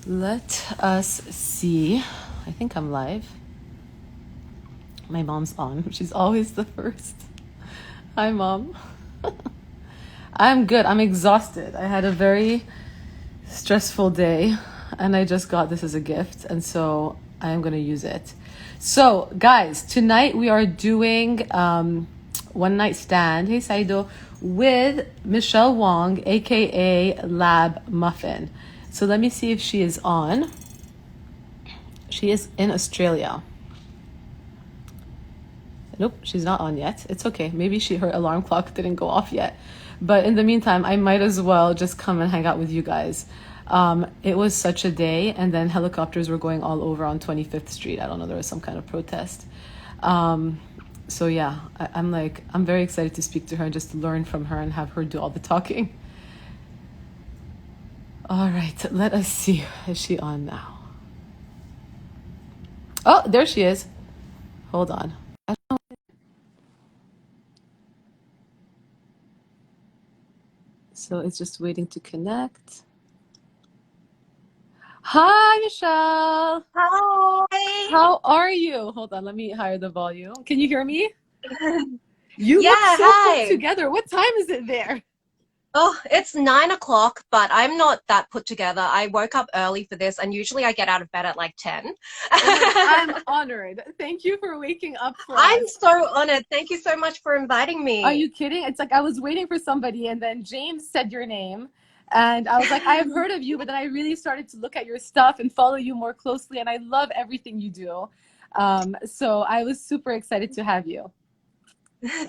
Let us see. I think I'm live. My mom's on. She's always the first. Hi, Mom. I'm good. I'm exhausted. I had a very stressful day and I just got this as a gift. And so I am going to use it. So, guys, tonight we are doing One Night Stand, hey Saido, with Michelle Wong, aka Lab Muffin. So let me see if she is on. She is in Australia. Nope, she's not on yet. It's okay. Maybe her alarm clock didn't go off yet. But in the meantime, I might as well just come and hang out with you guys. It was such a day, and then helicopters were going all over on 25th Street. I don't know, there was some kind of protest. So yeah, I'm very excited to speak to her and just learn from her and have her do all the talking. All right, let us see. Is she on now? Oh, there she is. Hold on. So it's just waiting to connect. Hi, Michelle. Hi. How are you? Hold on, let me higher the volume. Can you hear me? You Yeah, look so put hi. together. What time is it there? Oh, it's 9 o'clock, but I'm not that put together. I woke up early for this, and usually I get out of bed at like 10. Oh my, I'm honored. Thank you for waking up for I'm us. so honored. Thank you so much for inviting Are me. you kidding? It's like I was waiting for somebody and then James said your name. And I was like, I have heard of you, but then I really started to look at your stuff and follow you more closely. And I love everything you do. So I was super excited to have you.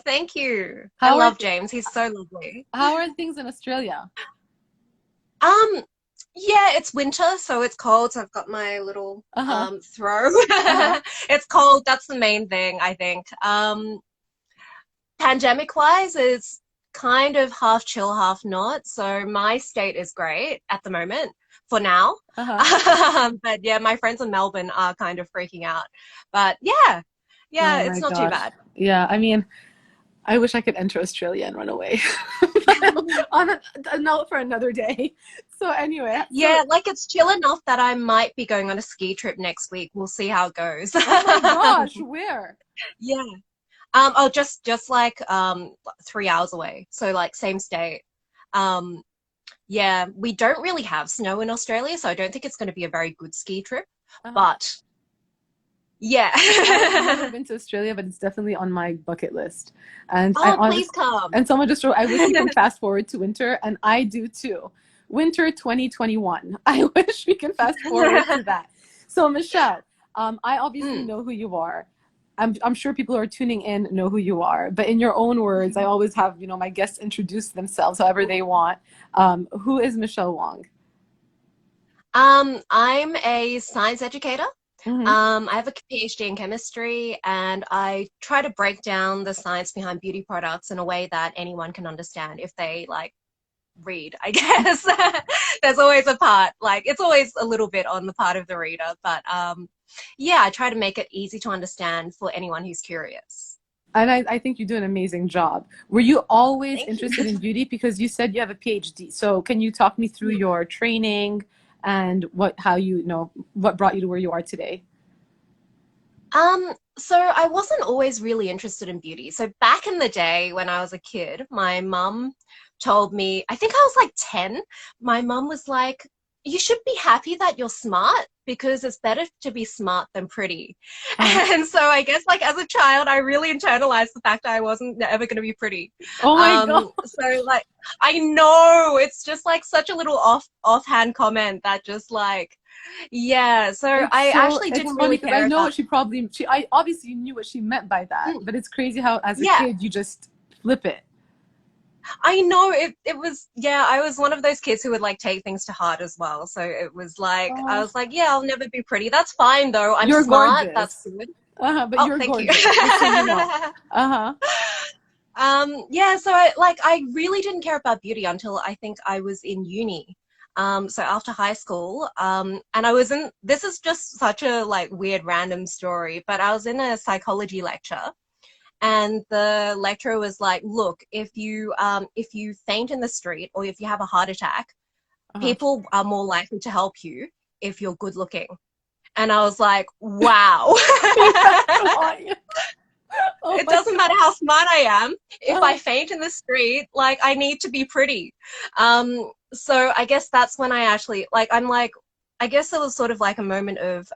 Thank you. I How are love James. He's so lovely. how are things in Australia? Um, yeah, it's winter, so it's cold. So I've got my little Uh-huh. throw. Uh-huh. It's cold. That's the main thing, I think. Pandemic wise is kind of half chill, half not. So my state is great at the moment for now. Uh-huh. But yeah, my friends in Melbourne are kind of freaking out. But yeah, Oh yeah, it's my not too gosh. bad. Yeah, I mean, I wish I could enter Australia and run away. On a note for another day. So anyway, so Yeah, like it's chill enough that I might be going on a ski trip next week. We'll see how it goes. oh my gosh, where? Yeah. Oh, just like 3 hours away. So like same state. Um, Yeah, we don't really have snow in Australia, so I don't think it's going to be a very good ski trip. Uh-huh. But yeah. I have never been to Australia, but it's definitely on my bucket list. And I Oh, please honestly, come. and someone just wrote, I wish we can fast forward to winter, and I do too. Winter 2021. I wish we can fast forward to that. So, Michelle, I obviously Mm. know who you are. I'm sure people who are tuning in know who you are, but in your own words, I always have, my guests introduce themselves however they want. Who is Michelle Wong? I'm a science educator. Mm-hmm. I have a PhD in chemistry, and I try to break down the science behind beauty products in a way that anyone can understand if they like read, I guess. There's always a part, like it's always a little bit on the part of the reader, but yeah, I try to make it easy to understand for anyone who's curious. And I think you do an amazing job. Were you always Thank interested you. in beauty? Because you said you have a PhD. So can you talk me through your training and how what brought you to where you are today? So I wasn't always really interested in beauty. So back in the day when I was a kid, my mum told me, I think I was like 10, my mum was like, you should be happy that you're smart because it's better to be smart than pretty. Uh, And so I guess like as a child, I really internalized the fact that I wasn't ever going to be pretty. oh my God. So like I know it's just like such a little offhand comment that just like yeah, so I actually It's didn't funny really because I care know about. what I obviously knew what she meant by that, but it's crazy how as a Yeah, kid you just flip it. I know it was yeah, I was one of those kids who would like take things to heart as well. So it was like I Oh, was like, yeah, I'll never be pretty. That's fine though. I'm you're smart. That's gorgeous. good. Uh-huh, but Oh, you're thank you. gorgeous, just so you know. Uh-huh. Yeah, so I really didn't care about beauty until I think I was in uni. So after high school, and I was in this is just such a like weird random story, but I was in a psychology lecture. And the lecturer was like, look, if you faint in the street or if you have a heart attack, Uh-huh. people are more likely to help you if you're good looking. And I was like, wow. Oh It my doesn't matter how smart I am. If I faint in the street, like, I need to be pretty. So I guess that's when I actually, like, I'm like, I guess it was sort of like a moment of,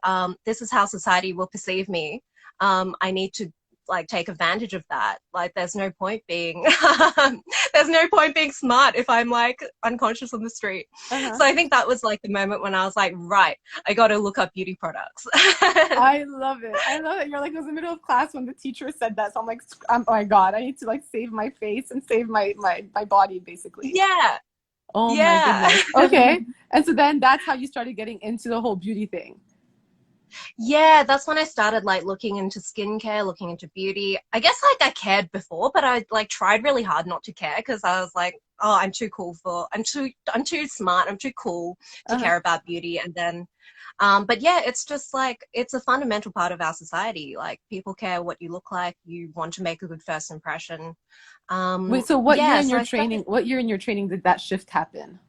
this is how society will perceive me. I need to, like, take advantage of that. Like, there's no point being, there's no point being smart if I'm, like, unconscious on the street. So I think that was, like, the moment when I was like, right, I got to look up beauty products. I love it. I love it. You're like, it was the middle of class when the teacher said that. So I'm like, oh my God, I need to like save my face and save my body, basically. Yeah. Oh my goodness. Okay. And so then that's how you started getting into the whole beauty thing. Yeah, that's when I started like looking into skincare, looking into beauty. I guess like I cared before, but I like tried really hard not to care because I was like, oh, I'm too smart, I'm too cool to care about beauty. And then but yeah, it's just like it's a fundamental part of our society. Like people care what you look like, you want to make a good first impression. Wait, so what year Yeah, in so your I started, training, did that shift happen?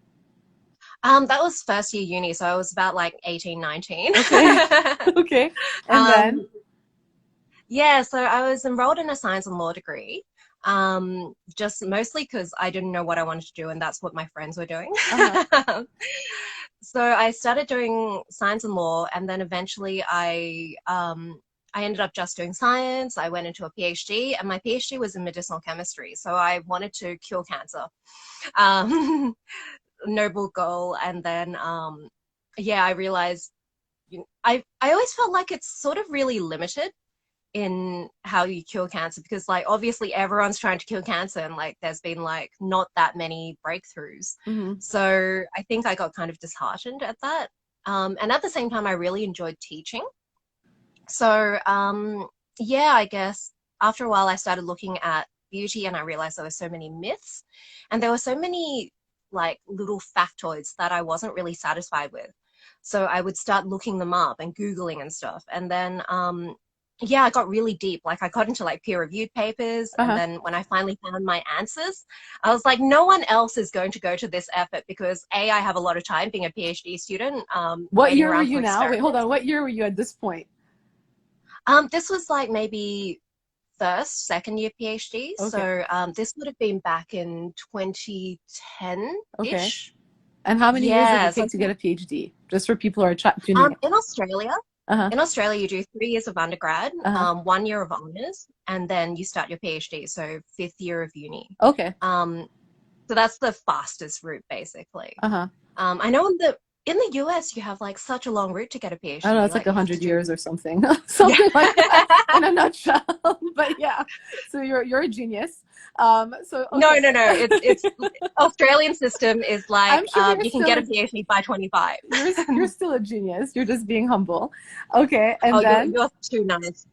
that was first year uni, so I was about like 18, 19. Okay. Okay. And then? um Yeah, so I was enrolled in a science and law degree, just mostly because I didn't know what I wanted to do, and that's what my friends were doing. So I started doing science and law, and then eventually I ended up just doing science. I went into a PhD, and my PhD was in medicinal chemistry. So I wanted to cure cancer, noble goal. And then yeah, I realized I always felt like it's sort of really limited in how you cure cancer because like obviously everyone's trying to cure cancer and like there's been like not that many breakthroughs. So I think I got kind of disheartened at that, and at the same time I really enjoyed teaching. So yeah, I guess after a while I started looking at beauty and I realized there were so many myths and there were so many like little factoids that I wasn't really satisfied with. So I would start looking them up and Googling and stuff. And then yeah, I got really deep. Like I got into like peer-reviewed papers, and then when I finally found my answers, I was like, no one else is going to go to this effort because A, I have a lot of time being a PhD student. What year were you now? Wait, hold on. What year were you at this point? This was like maybe first, second year PhD. Okay. So this would have been back in 2010-ish. Okay. And how many years does it take to get a PhD? Just for people who are tuning in. In Australia, in Australia, you do 3 years of undergrad, 1 year of honors, and then you start your PhD. So 5th year of uni. Okay. So that's the fastest route, basically. I know in the US, you have like such a long route to get a PhD. I don't know, it's like 100 years or something, something like that in a nutshell. But yeah, so you're a genius. So okay. No, it's Australian system is like I'm sure you can get a PhD by 25. You're still a genius. You're just being humble. Okay, and then you're too nice.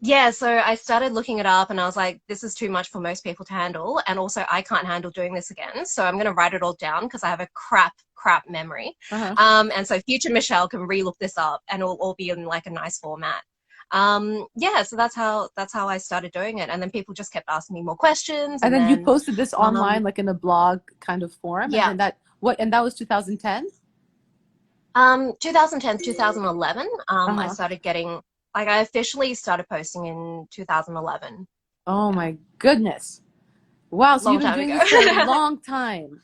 Yeah, so I started looking it up and I was like, this is too much for most people to handle. And also I can't handle doing this again. So I'm going to write it all down because I have a crap memory. And so future Michelle can re-look this up and it'll all be in like a nice format. Yeah, so that's how I started doing it. And then people just kept asking me more questions. And then you posted this online, like in a blog kind of form. Yeah. And that was 2010? 2010, 2011. I started getting, like I officially started posting in 2011. Oh my goodness. Wow, so you've been doing this for a long time.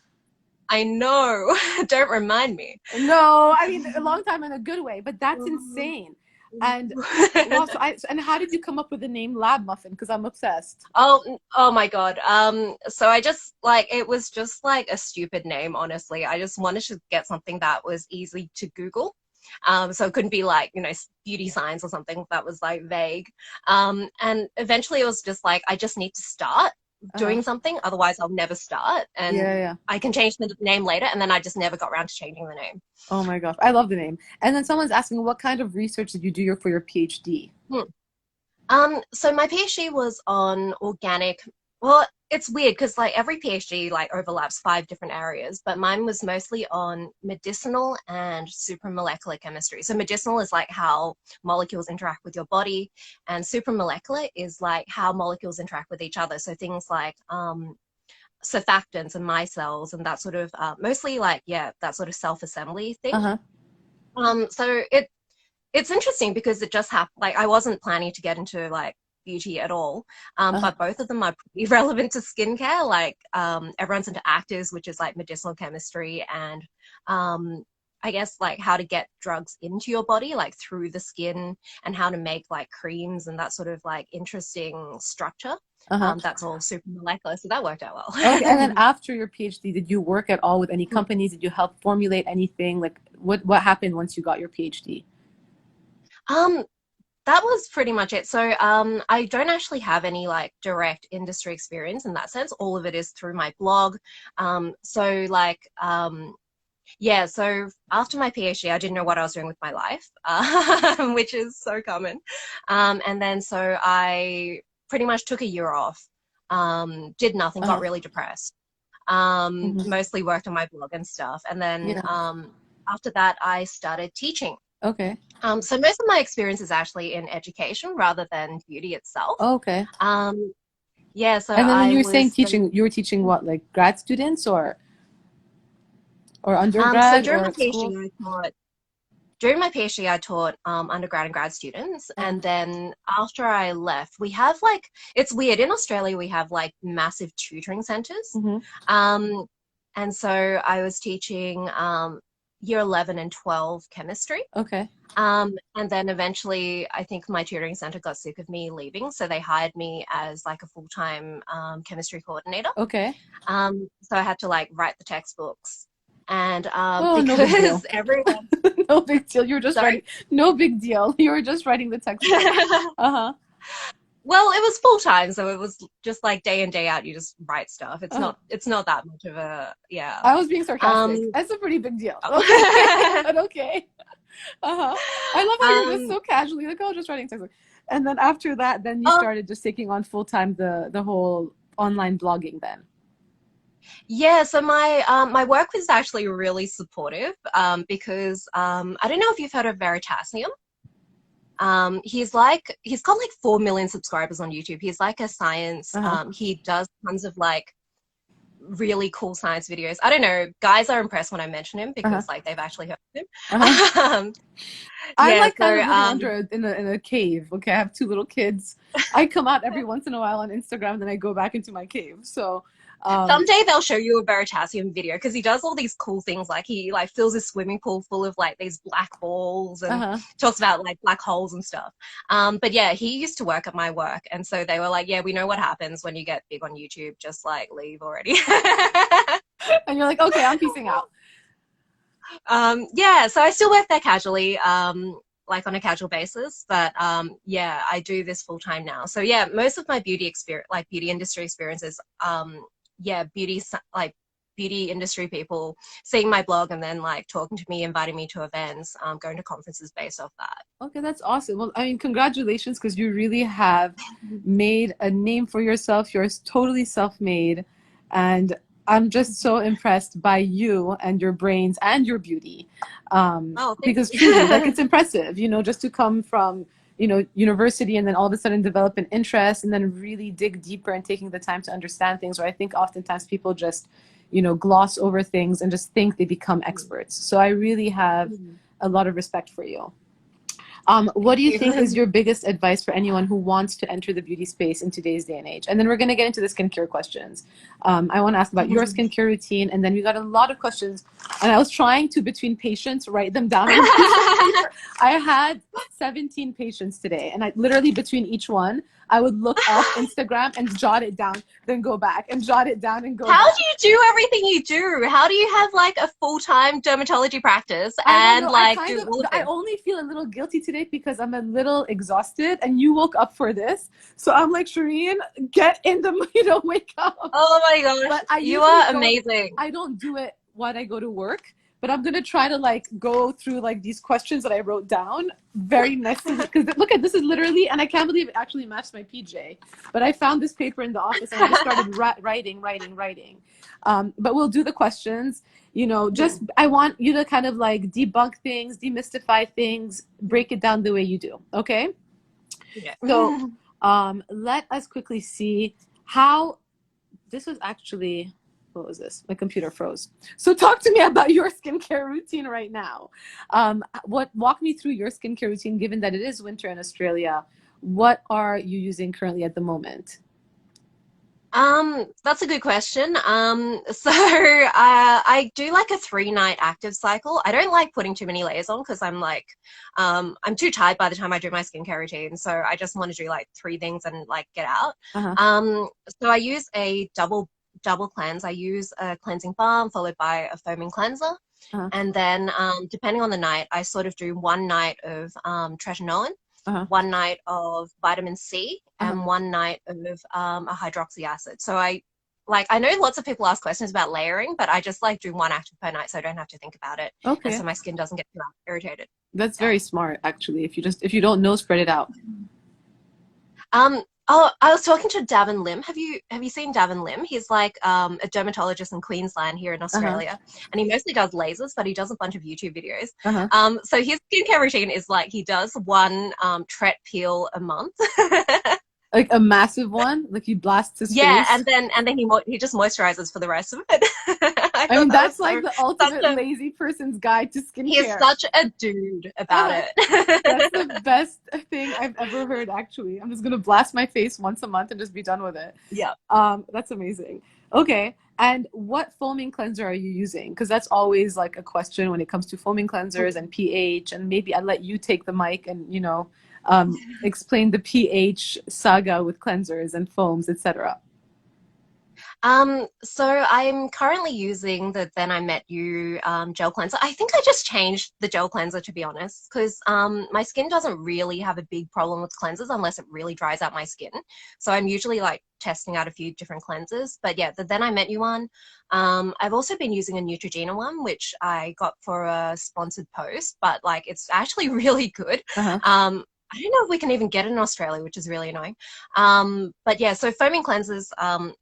I know. Don't remind me. No, I mean a long time in a good way, but that's insane. And well, and how did you come up with the name Lab Muffin? Because I'm obsessed. Oh my God. So I just like it was just like a stupid name, honestly. I just wanted to get something that was easy to Google. So it couldn't be like, you know, beauty science or something that was like vague. And eventually it was just like, I just need to start doing something, otherwise I'll never start. And I can change the name later. And then I just never got around to changing the name. Oh my gosh, I love the name. And then someone's asking, what kind of research did you do for your PhD? So my PhD was on organic. Well, it's weird because like every PhD like overlaps 5 different areas, but mine was mostly on medicinal and supramolecular chemistry. So medicinal is like how molecules interact with your body, and supramolecular is like how molecules interact with each other. So things like surfactants and micelles and that sort of mostly like that sort of self-assembly thing. Uh-huh. So it's interesting because it just happened. Like I wasn't planning to get into like beauty at all, Uh-huh. but both of them are pretty relevant to skincare. Like everyone's into actives, which is like medicinal chemistry, and I guess like how to get drugs into your body, like through the skin, and how to make like creams and that sort of like interesting structure. Uh-huh. That's all super molecular, so that worked out Okay, and then well. after your PhD, did you work at all with any companies? Did you help formulate anything? Like what happened once you got your PhD? um, that was pretty much it. So I don't actually have any like direct industry experience in that sense. All of it is through my blog. So like yeah, so after my PhD, I didn't know what I was doing with my life, which is so common. And then so I pretty much took a year off, did nothing, got Uh-huh. really depressed, Mhm. mostly worked on my blog and stuff. And then Yeah. after that, I started teaching. Okay. So most of my experience is actually in education rather than beauty itself. Okay. Um, yeah, so And then when I you were saying was teaching, you were teaching what, like grad students or so undergrad during or my at school? PhD, I taught undergrad and grad students, Uh-huh. and then after I left, we have like it's weird in Australia. We have like massive tutoring centers, Mm-hmm. um, and so I was teaching year 11 and 12 chemistry. Okay. And then eventually, I think my tutoring center got sick of me leaving, so they hired me as like a full-time chemistry coordinator. Okay. So I had to like write the textbooks, and Oh, no big because deal. everyone, No big deal. You were just writing. sorry. No big deal. You were just writing the textbook. Uh-huh. Well, it was full time, so it was just like day in day out. You just write stuff. Uh-huh. It's not that much of a yeah. I was being Um, sarcastic. That's a pretty big deal. Okay. oh. But okay. Uh-huh. I love how you were just um, so casually like, oh, just writing textbook. And then after that, then you oh, started just taking on full time the whole online blogging then. yeah. So my work was actually really supportive because I don't know if you've heard of Veritasium. He's got like 4 million subscribers on YouTube. He's like a science. Uh-huh. He does tons of like really cool science videos. I don't know. Guys are impressed when I mention him Uh-huh. because like they've actually heard of Uh-huh. him. I'm Yeah. like kind So of living under in a cave. Okay, I have two little kids. I come out every once in a while on Instagram, then I go back into my cave. So, um, someday they'll show you a Veritasium video because he does all these cool things. Like he like fills his swimming pool full of like these black balls and uh-huh. talks about like black holes and stuff. But yeah, he used to work at my work, and so they were like, "Yeah, we know what happens when you get big on YouTube. Just like leave already." And you're like, okay, I'm piecing out. Yeah, so I still work there casually, like on a casual basis, but yeah, I do this full time now. So yeah, most of my beauty experience, like beauty industry experiences, yeah, like beauty industry people seeing my blog and then like talking to me, inviting me to events, going to conferences based off that. Okay, that's awesome. Well, I mean, congratulations, because you really have made a name for yourself. You're totally self-made, and I'm just so impressed by you and your brains and your beauty. Oh, thank Because truly, like, you. it's impressive, just to come from, university and then all of a sudden develop an interest and then really dig deeper and taking the time to understand things. Where I think oftentimes people just, gloss over things and just think they become experts. So I really have a lot of respect for you. What Thank do you think is you. your biggest advice for anyone who wants to enter the beauty space in today's day and age? And then we're going to get into the skincare questions. I want to ask about your skincare routine, and then we got a lot of questions. And I was trying to, between patients, write them down on a piece of paper. I had 17 patients today, and I literally, between each one, I would look up Instagram and jot it down, then go back and jot it down and go How back. do you do everything you do? How do you have like a full-time dermatology practice I don't and know. like do all of I this? only feel a little guilty today because I'm a little exhausted and you woke up for this. So I'm like, Shereene, get in the, wake up. Oh my gosh, But I you usually are don't, amazing. I don't do it when I go to work. But I'm going to try to like go through like these questions that I wrote down very nicely. Because look at, this is literally, and I can't believe it actually matched my PJ. But I found this paper in the office and I just started writing. But we'll do the questions. Just I want you to kind of like debunk things, demystify things, break it down the way you do. Okay? Yeah. So let us quickly see how this was actually, what was this? My computer froze. So talk to me about your skincare routine right now. Walk me through your skincare routine, given that it is winter in Australia. What are you using currently at the moment? That's a good question. I do like a 3 night active cycle. I don't like putting too many layers on because I'm like, I'm too tired by the time I do my skincare routine. So I just want to do like 3 things and like get out. Uh-huh. So I use a double cleanse. I use a cleansing balm followed by a foaming cleanser. Uh-huh. And then, depending on the night, I sort of do 1 night of tretinoin, Uh-huh. 1 night of vitamin C, Uh-huh. and 1 night of a hydroxy acid. So I know lots of people ask questions about layering, but I just like do one active per night so I don't have to think about it. And Okay. so my skin doesn't get too irritated. That's Yeah. very smart, actually. If you don't know, spread it out. Oh, I was talking to Davin Lim. Have you seen Davin Lim? He's like a dermatologist in Queensland here in Uh-huh. Australia, and he mostly does lasers, but he does a bunch of YouTube videos. Uh-huh. So his skincare routine is like he does one tret peel a month. Like a massive one, like he blasts his Yeah, face. and then he just moisturizes for the rest of it. I I thought mean, that was that's like the such ultimate a lazy person's guide to he is skincare. such a dude about Uh-huh. That's the it. best thing I've ever heard, actually. I'm just gonna blast my face once a month and just be done with it. Yeah. That's amazing. Okay. And what foaming cleanser are you using? Because that's always like a question when it comes to foaming cleansers and pH. And maybe I'll let you take the mic and, explain the pH saga with cleansers and foams, etc. So I'm currently using the Then I Met You gel cleanser. I think I just changed the gel cleanser to be honest, because my skin doesn't really have a big problem with cleansers unless it really dries out my skin. So I'm usually like testing out a few different cleansers. But yeah, the Then I Met You one. I've also been using a Neutrogena one, which I got for a sponsored post, but like it's actually really good. Uh-huh. I don't know if we can even get it in Australia, which is really annoying. But yeah, so foaming cleansers,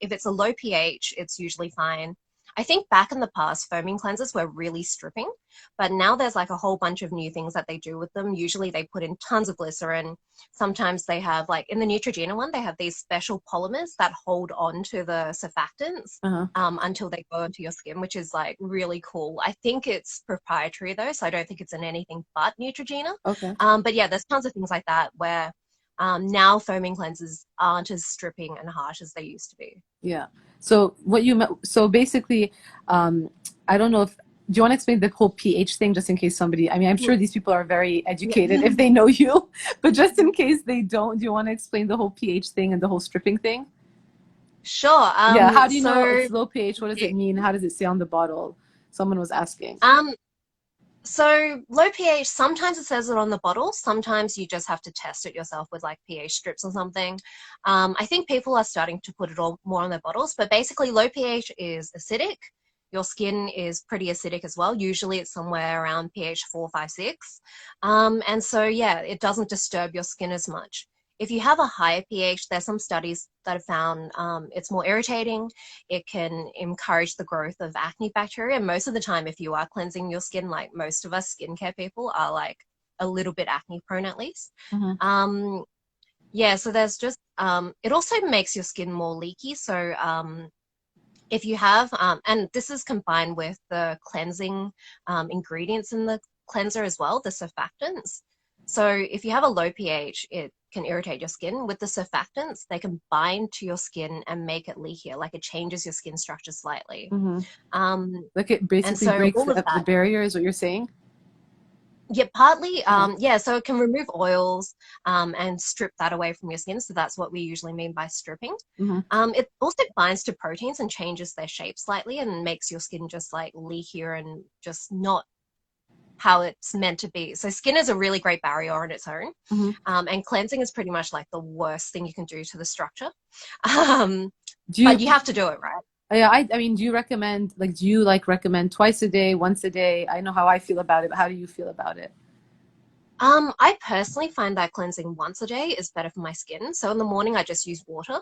if it's a low pH, it's usually fine. I think back in the past, foaming cleansers were really stripping, but now there's like a whole bunch of new things that they do with them. Usually they put in tons of glycerin. Sometimes they have, like in the Neutrogena one, they have these special polymers that hold on to the surfactants Uh-huh. until they go into your skin, which is like really cool. I think it's proprietary though, so I don't think it's in anything but Neutrogena. Okay. But yeah, there's tons of things like that where now foaming cleansers aren't as stripping and harsh as they used to be. Yeah. So basically, I don't know if do you want to explain the whole pH thing just in case somebody, I mean, I'm sure these people are very Yeah. educated if they know you, but just in case they don't, do you want to explain the whole pH thing and the whole stripping thing? Sure. Yeah. How do you know So it's low pH? What does it yeah. mean? How does it say on the bottle? Someone was asking. Um, so low pH, sometimes it says it on the bottle. Sometimes you just have to test it yourself with like pH strips or something. I think people are starting to put it all more on their bottles, but basically low pH is acidic. Your skin is pretty acidic as well. Usually it's somewhere around pH 4, 5, 6. And so, yeah, it doesn't disturb your skin as much. If you have a higher pH, there's some studies that have found it's more irritating. It can encourage the growth of acne bacteria. Most of the time, if you are cleansing your skin, like most of us skincare people are like a little bit acne prone at least. Mhm. Yeah, so there's just, it also makes your skin more leaky. So if you have, and this is combined with the cleansing ingredients in the cleanser as well, the surfactants. So if you have a low pH, it can irritate your skin. With the surfactants, they can bind to your skin and make it leakier, like it changes your skin structure slightly. Mhm. Um, Like it and basically so breaks all of the that, barrier, is what you're saying? yeah, partly, Uh-huh. yeah, so it can remove oils and strip that away from your skin. So that's what we usually mean by stripping. Mhm. It also binds to proteins and changes their shape slightly and makes your skin just like leakier and just not how it's meant to be. So skin is a really great barrier on its own. Mhm. And cleansing is pretty much like the worst thing you can do to the structure. Um, Do but you you have to do it, right? Yeah, I mean, do you like recommend twice a day, once a day? I know how I feel about it, but how do you feel about it? I personally find that cleansing once a day is better for my skin. So in the morning, I just use water.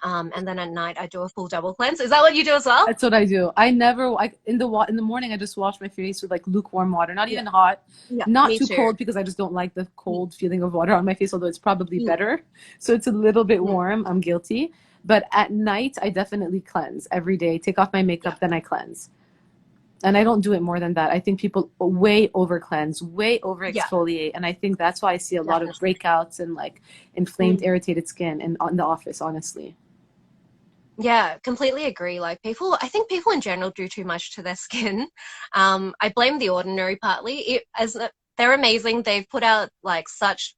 And then at night, I do a full double cleanse. Is that what you do as well? That's what I do. I never, in the morning, I just wash my face with like lukewarm water, not Yeah. even hot, Yeah, not me too too. cold because I just don't like the cold feeling of water on my face, although it's probably Mm, better. So it's a little bit mm. warm. I'm guilty. But at night, I definitely cleanse every day. Take off my Yeah. makeup, then I cleanse. And I don't do it more than that. I think people way over cleanse, way over Yeah, exfoliate, and I think that's why I see a lot of definitely. breakouts and like inflamed, Mm. irritated skin in the office. Honestly, Yeah, completely agree. Like people, I think people in general do too much to their skin. I blame The Ordinary partly. They're amazing. They've put out like such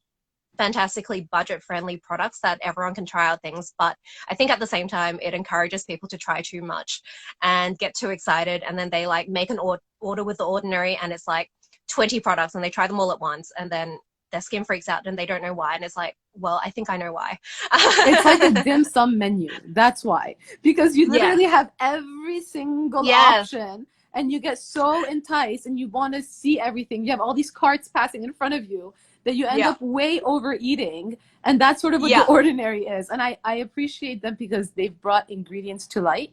fantastically budget-friendly products that everyone can try out things. But I think at the same time, it encourages people to try too much and get too excited, and then they like make an order with The Ordinary, and it's like 20 products, and they try them all at once, and then their skin freaks out and they don't know why. And it's like, well, I think I know why. it's like a dim sum menu. That's why, because you Yeah. literally have every single Yes. option, and you get so enticed, and you want to see everything. You have all these carts passing in front of you that you end Yeah. up way overeating, and that's sort of what The Yeah. Ordinary is. And I appreciate them because they've brought ingredients to light,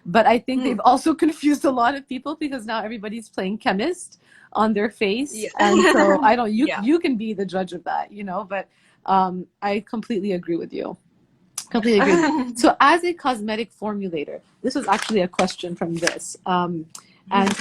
but I think they've Mm. also confused a lot of people because now everybody's playing chemist on their face, Yeah. and so I don't. You Yeah. you can be the judge of that, but I completely agree with you. Completely agree. So, as a cosmetic formulator, this was actually a question from this. And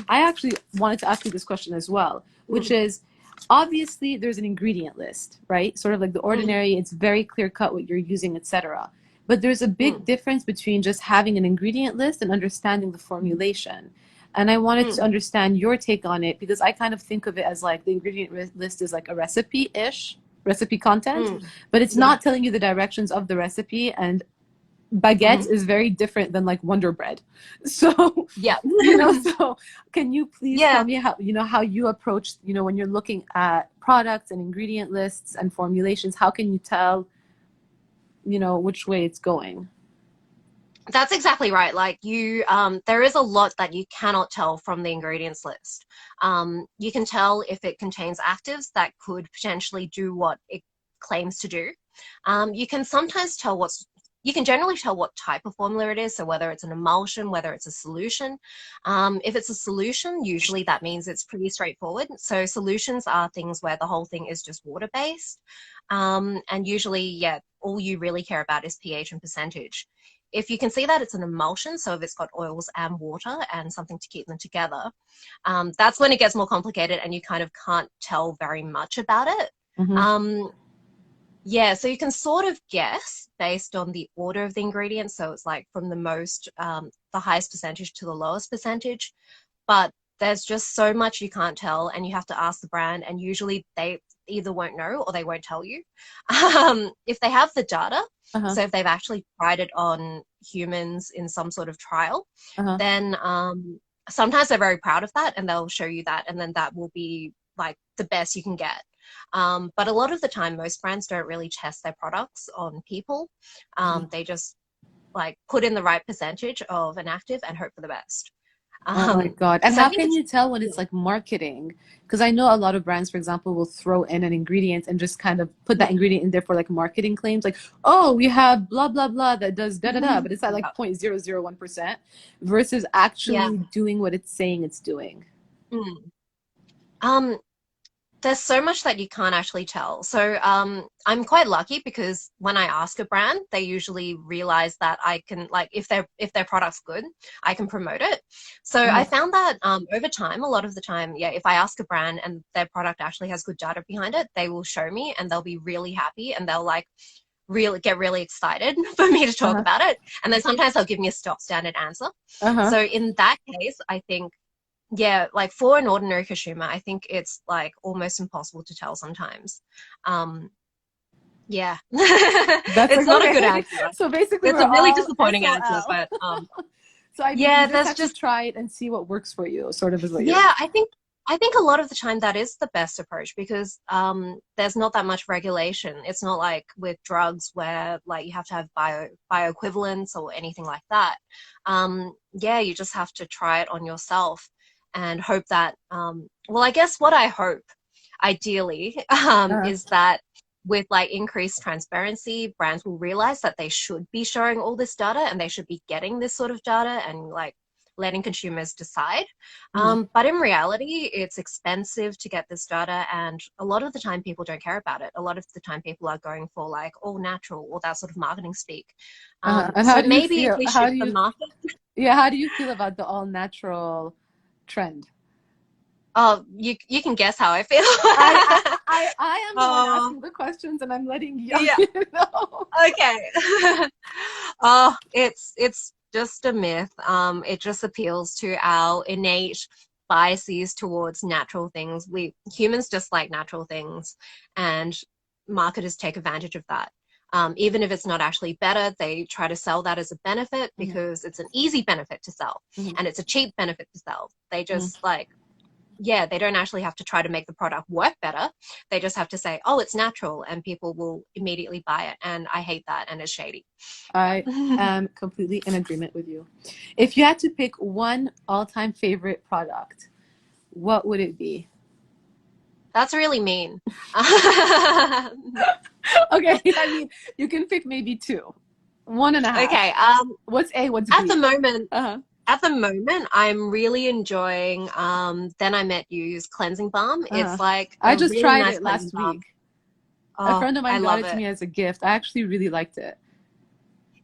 I actually wanted to ask you this question as well, which Mm. is obviously there's an ingredient list, right? Sort of like The Mm. Ordinary, it's very clear cut what you're using, etc. But there's a big Mm. difference between just having an ingredient list and understanding the formulation. And I wanted to Mm. understand your take on it because I kind of think of it as like the ingredient list is like a recipe-ish, recipe content, Mm. but it's Yeah. not telling you the directions of the recipe. And baguette Mhm. is very different than like Wonder Bread. So, Yeah. so can you please tell Yeah. me how you approach, when you're looking at products and ingredient lists and formulations, how can you tell, which way it's going? That's exactly right. Like there is a lot that you cannot tell from the ingredients list. You can tell if it contains actives that could potentially do what it claims to do. You can sometimes tell you can generally tell what type of formula it is. So whether it's an emulsion, whether it's a solution. If it's a solution, usually that means it's pretty straightforward. So solutions are things where the whole thing is just water based. And usually, yeah, all you really care about is pH and percentage. If you can see that it's an emulsion, so if it's got oils and water and something to keep them together, that's when it gets more complicated and you kind of can't tell very much about it. Mm-hmm. Um, yeah, so you can sort of guess based on the order of the ingredients. So it's like from the highest percentage to the lowest percentage. But there's just so much you can't tell, and you have to ask the brand, and usually they either won't know or they won't tell you. If they have the data, Uh-huh. so if they've actually tried it on humans in some sort of trial, Uh-huh. then sometimes they're very proud of that and they'll show you that, and then that will be like the best you can get. But a lot of the time, most brands don't really test their products on people. They just like put in the right percentage of an active and hope for the best. Oh my God. And So I how think can it's you tell when yeah. it's like marketing? Because I know a lot of brands, for example, will throw in an ingredient and just kind of put that ingredient in there for like marketing claims, like, oh, we have blah, blah, blah that does da da da, but it's at like Yeah. 0.001% versus Yeah. actually doing what it's saying it's doing. Mm. Um, there's so much that you can't actually tell. So I'm quite lucky because when I ask a brand, they usually realize that I can like if their product's good, I can promote it. So I Uh-huh. found that over time, a lot of the time, yeah, if I ask a brand and their product actually has good data behind it, they will show me and they'll be really happy and they'll like really get really excited for me to talk Uh-huh. about it. And then sometimes they'll give me a stock standard answer. Uh-huh. So in that case, I think yeah, like for an ordinary consumer, I think it's like almost impossible to tell sometimes. Um, yeah, That's it's like, not a good okay. answer. So basically It's we're a really all disappointing answer, SOL. but So ideally you yeah, just there's have to just try it and see what works for you, sort of is what you're. yeah, I think a lot of the time that is the best approach because there's not that much regulation. It's not like with drugs where like you have to have bioequivalence or anything like that. Yeah, you just have to try it on yourself and hope that well, I guess what I hope ideally Uh-huh. is that with like increased transparency, brands will realize that they should be showing all this data and they should be getting this sort of data and like letting consumers decide. Mhm. But in reality, it's expensive to get this data, and a lot of the time people don't care about it. A lot of the time people are going for like all natural or that sort of marketing speak. And how So do you maybe if feel? we How shift do the you, market. yeah, how do you feel about the all natural trend? Oh, you can guess how I feel. I am the one Oh, asking the questions, and I'm letting yeah. you know. Okay. Oh, it's just a myth. It just appeals to our innate biases towards natural things. We humans just like natural things, and marketers take advantage of that. Even if it's not actually better, they try to sell that as a benefit Mhm, because it's an easy benefit to sell mhm, and it's a cheap benefit to sell. They mhm. just like, yeah, they don't actually have to try to make the product work better. They just have to say, oh, it's natural, and people will immediately buy it. And I hate that, and it's shady. I Yeah. am completely in agreement with you. If you had to pick one all-time favorite product, what would it be? That's really mean. Okay, I mean, you can pick maybe two. One and a half. Okay, What's A, what's at the B? moment, Uh-huh. I'm really enjoying Then I Met You's cleansing balm. Uh-huh. It's like I a just really tried nice it cleansing last balm. week. A Oh, friend of I mine got love it to it. me as a gift. I actually really liked it.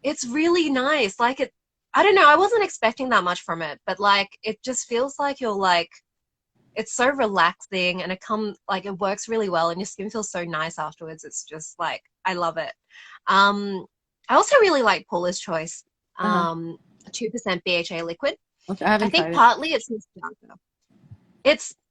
It's really nice. Like it, I don't know, I wasn't expecting that much from it, but like it just feels like you're like it's so relaxing, and it works really well, and your skin feels so nice afterwards. It's just like I love it. Um, I also really like Paula's Choice, Uh-huh. 2% BHA liquid. Okay, I I haven't think tried it. partly it's nostalgia.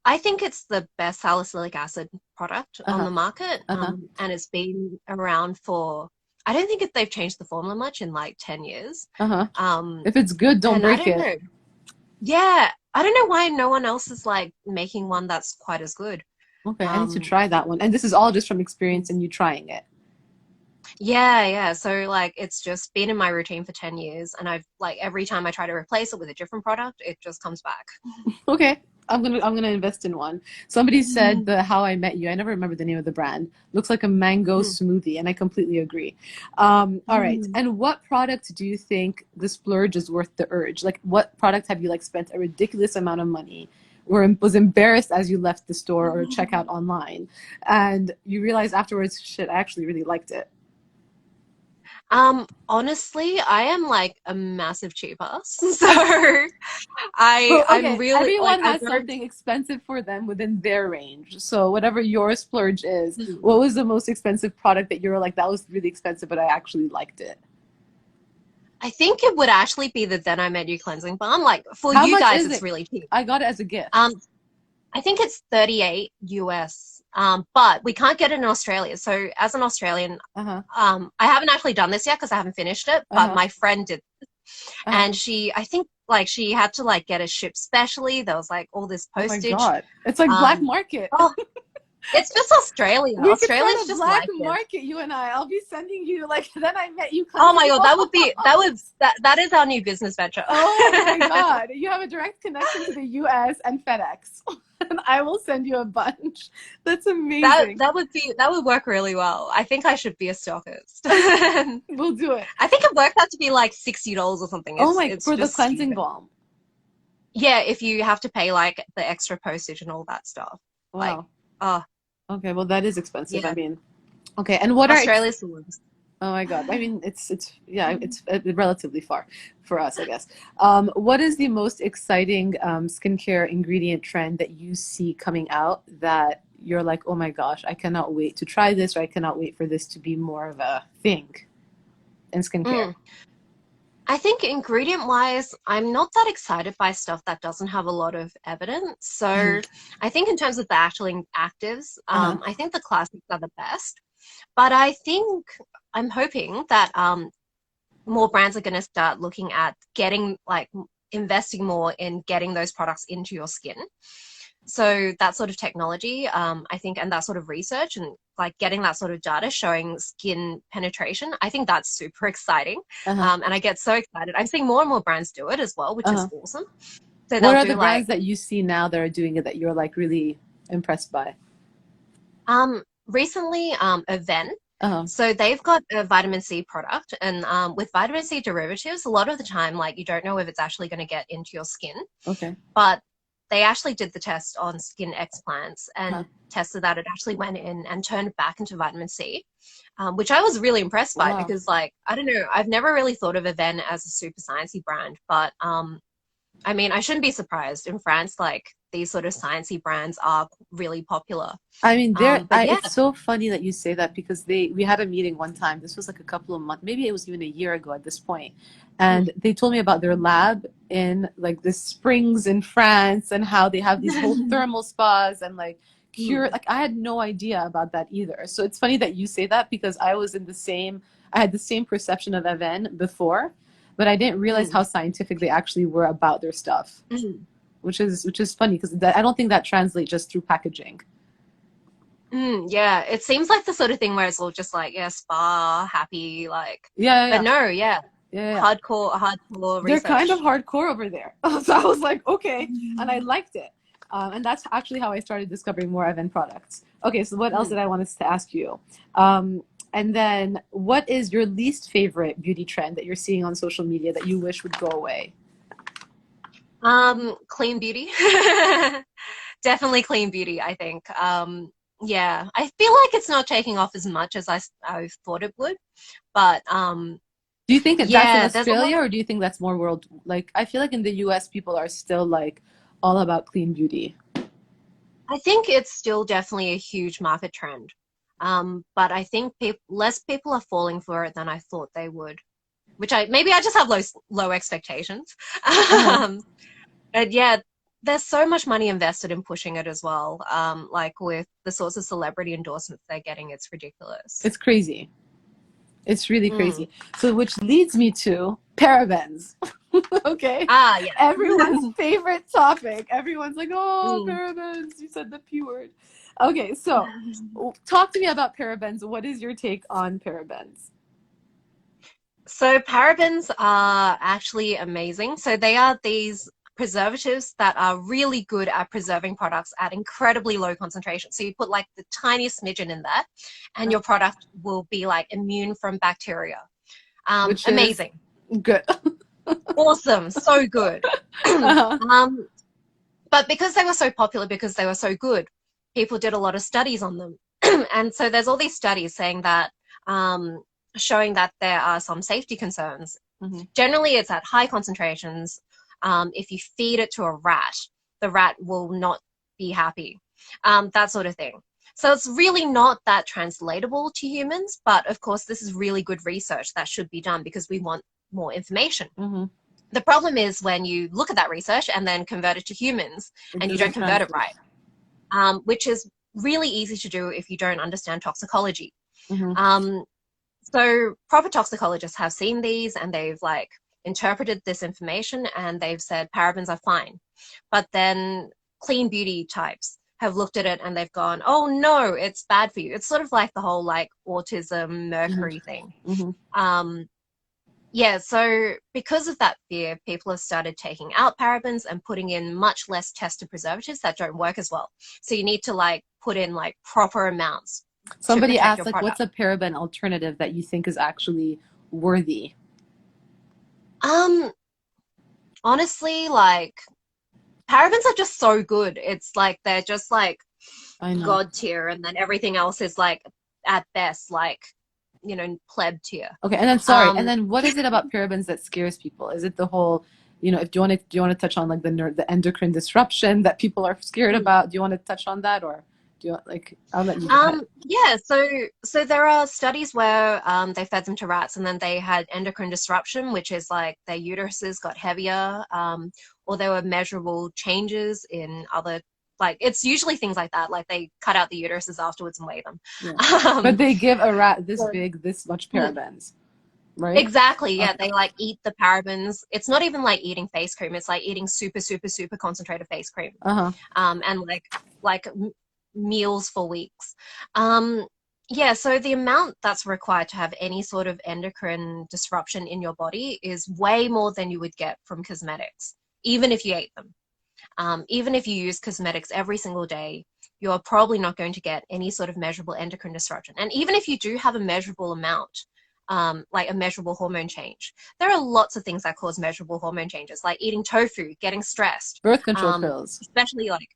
I think it's the best salicylic acid product on Uh-huh. the market, Uh-huh. and it's been around for. I don't think they've changed the formula much in like 10 years. Uh-huh. Um, If it's good, don't and I break don't it. know. Yeah, I don't know why no one else is like making one that's quite as good. Okay, I need to Um, try that one. And this is all just from experience and you trying it. yeah, yeah. So like it's just been in my routine for 10 years, and I've like every time I try to replace it with a different product, it just comes back. Okay, I'm gonna invest in one. Somebody said Mhm. the How I Met You. I never remember the name of the brand. Looks like a mango smoothie, and I completely agree. All right. Mhm. And what product do you think the splurge is worth the urge? Like, what product have you like spent a ridiculous amount of money, or was embarrassed as you left the store or check out online, and you realize afterwards, shit, I actually really liked it. Honestly, I am like a massive cheap ass. So Well, I'm okay, really like everyone I has don't. something expensive for them within their range. So whatever your splurge is, what was the most expensive product that you were like, that was really expensive, but I actually liked it? I think it would actually be the Then I Met You cleansing balm. Like for How you much guys, is it's it? really cheap. I got it as a gift. Um, I think it's 38 US. But we can't get it in Australia. So as an Australian, Uh-huh. I haven't actually done this yet because I haven't finished it, but Uh-huh. my friend did, Uh-huh. and I think like she had to like get it shipped specially. There was like all this Oh my postage. God. It's like black Um, market. oh, it's just Australia. We could start Australia's a just black like this. market, you and I. I'll be sending you like then I met you Oh my cleansing God, balls. that is our new business venture. Oh my God. You have a direct connection to the US and FedEx. And I will send you a bunch. That's amazing. That would work really well. I think I should be a stockist. I We'll do it. think it worked out to be like $60 or something. Oh my, It's for the just cleansing stupid. balm. Yeah, if you have to pay like the extra postage and all that stuff. Like, Wow. oh Okay, well that is expensive. I yeah, mean, okay, and what are Australia's the worst. oh my God. I mean, it's yeah, it's relatively far for us, I guess. What is the most exciting skincare ingredient trend that you see coming out that you're like, oh my gosh, I cannot wait to try this, or I cannot wait for this to be more of a thing in skincare? Mm. I think ingredient wise, I'm not that excited by stuff that doesn't have a lot of evidence. Mhm. So I think in terms of the actual actives, Uh-huh. I think the classics are the best. But I think I'm hoping that more brands are going to start looking at getting like investing more in getting those products into your skin. So that sort of technology, I think, and that sort of research and like getting that sort of data showing skin penetration, I think that's super exciting. Uh-huh. And I get so excited. I'm seeing more and more brands do it as well, which is Uh-huh. awesome. So What they'll are the do brands like, that you see now that are doing it that you're like really impressed by? recently, Event. Uh-huh. So they've got a vitamin C product, and with vitamin C derivatives, a lot of the time, like you don't know if it's actually going to get into your skin, Okay. but they actually did the test on skin explants Uh-huh. and tested that it actually went in and turned back into vitamin C, which I was really impressed by Wow. because, like, I don't know, I've never really thought of Aven as a super sciencey brand, but I mean, I shouldn't be surprised. In France, like these sort of sciencey brands are really popular. I mean, But yeah. it's so funny that you say that because we had a meeting one time. This was like a couple of months, maybe it was even a year ago at this point. And they told me about their lab in like the springs in France and how they have these whole thermal spas and like cure. Like I had no idea about that either. So it's funny that you say that because I had the same perception of Aven before, but I didn't realize how scientific they actually were about their stuff, which is funny because I don't think that translates just through packaging. Yeah, it seems like the sort of thing where it's all just like, yeah, spa, happy, like, Yeah, yeah, but yeah. no, yeah, Yeah, yeah. hardcore They're kind of research. hardcore over there. So I was like, okay, and I liked it. And that's actually how I started discovering more Evan products. Okay, so what else did I want us to ask you? And then, what is your least favorite beauty trend that you're seeing on social media that you wish would go away? Clean beauty. Definitely clean beauty, I think. Yeah, I feel like it's not taking off as much as I thought it would, but Do you think that's in yeah, there's a lot. Australia, or do you think that's more world? Like, I feel like in the US, people are still like all about clean beauty. I think it's still definitely a huge market trend. But I think less people are falling for it than I thought they would, which maybe I just have low expectations. Uh-huh. Um, and yeah, there's so much money invested in pushing it as well. Like with the sorts of celebrity endorsements they're getting, it's ridiculous. It's crazy. It's really Mm. crazy. So, which leads me to parabens. Okay. Ah, yeah. Everyone's favorite topic. Everyone's like, oh, Mm. parabens. You said the P word. Okay. So, talk to me about parabens. What is your take on parabens? So parabens are actually amazing. So they are these preservatives that are really good at preserving products at incredibly low concentration. So you put like the tiniest smidgen in there and your product will be like immune from bacteria. Which is Amazing. good. Awesome. So good. Uh-huh. But because they were so popular, because they were so good, people did a lot of studies on them. And so there's all these studies saying that, showing that there are some safety concerns. Mhm. Generally, it's at high concentrations. If you feed it to a rat, the rat will not be happy, that sort of thing. So it's really not that translatable to humans, but of course, this is really good research that should be done because we want more information. Mhm. The problem is when you look at that research and then convert it to humans It and you don't doesn't convert it translate. right, which is really easy to do if you don't understand toxicology. Mhm. Um, so proper toxicologists have seen these and they've like interpreted this information and they've said parabens are fine. But then clean beauty types have looked at it and they've gone, oh no, it's bad for you. It's sort of like the whole like autism Mhm. mercury thing. Mhm. Um, yeah, so because of that fear, people have started taking out parabens and putting in much less tested preservatives that don't work as well. So you need to like put in like proper amounts to Somebody protect asked, your like, product. what's a paraben alternative that you think is actually worthy? Um, Honestly, like parabens are just so good. It's like they're just like I know. god tier, and then everything else is like at best like pleb tier. Okay, and then sorry, and Um, then what is it about parabens that scares people? Is it the whole, if do you want to touch on like the endocrine disruption that people are scared about? Do you want to touch on that, or do you like? I'll let you go ahead. yeah, so there are studies where they fed them to rats and then they had endocrine disruption, which is like their uteruses got heavier, or there were measurable changes in other, like it's usually things like that, like they cut out the uteruses afterwards and weigh them. Yeah, but Um, they give a rat this so- big, this much Hmm, parabens, right? exactly, yeah, Okay. they like eat the parabens. It's not even like eating face cream; it's like eating super, super, super concentrated face cream, Uh-huh. and like meals for weeks. Um, yeah, so the amount that's required to have any sort of endocrine disruption in your body is way more than you would get from cosmetics, even if you ate them. Even if you use cosmetics every single day, you're probably not going to get any sort of measurable endocrine disruption. And even if you do have a measurable amount, like a measurable hormone change, there are lots of things that cause measurable hormone changes, like eating tofu, getting stressed, Birth control pills. especially like,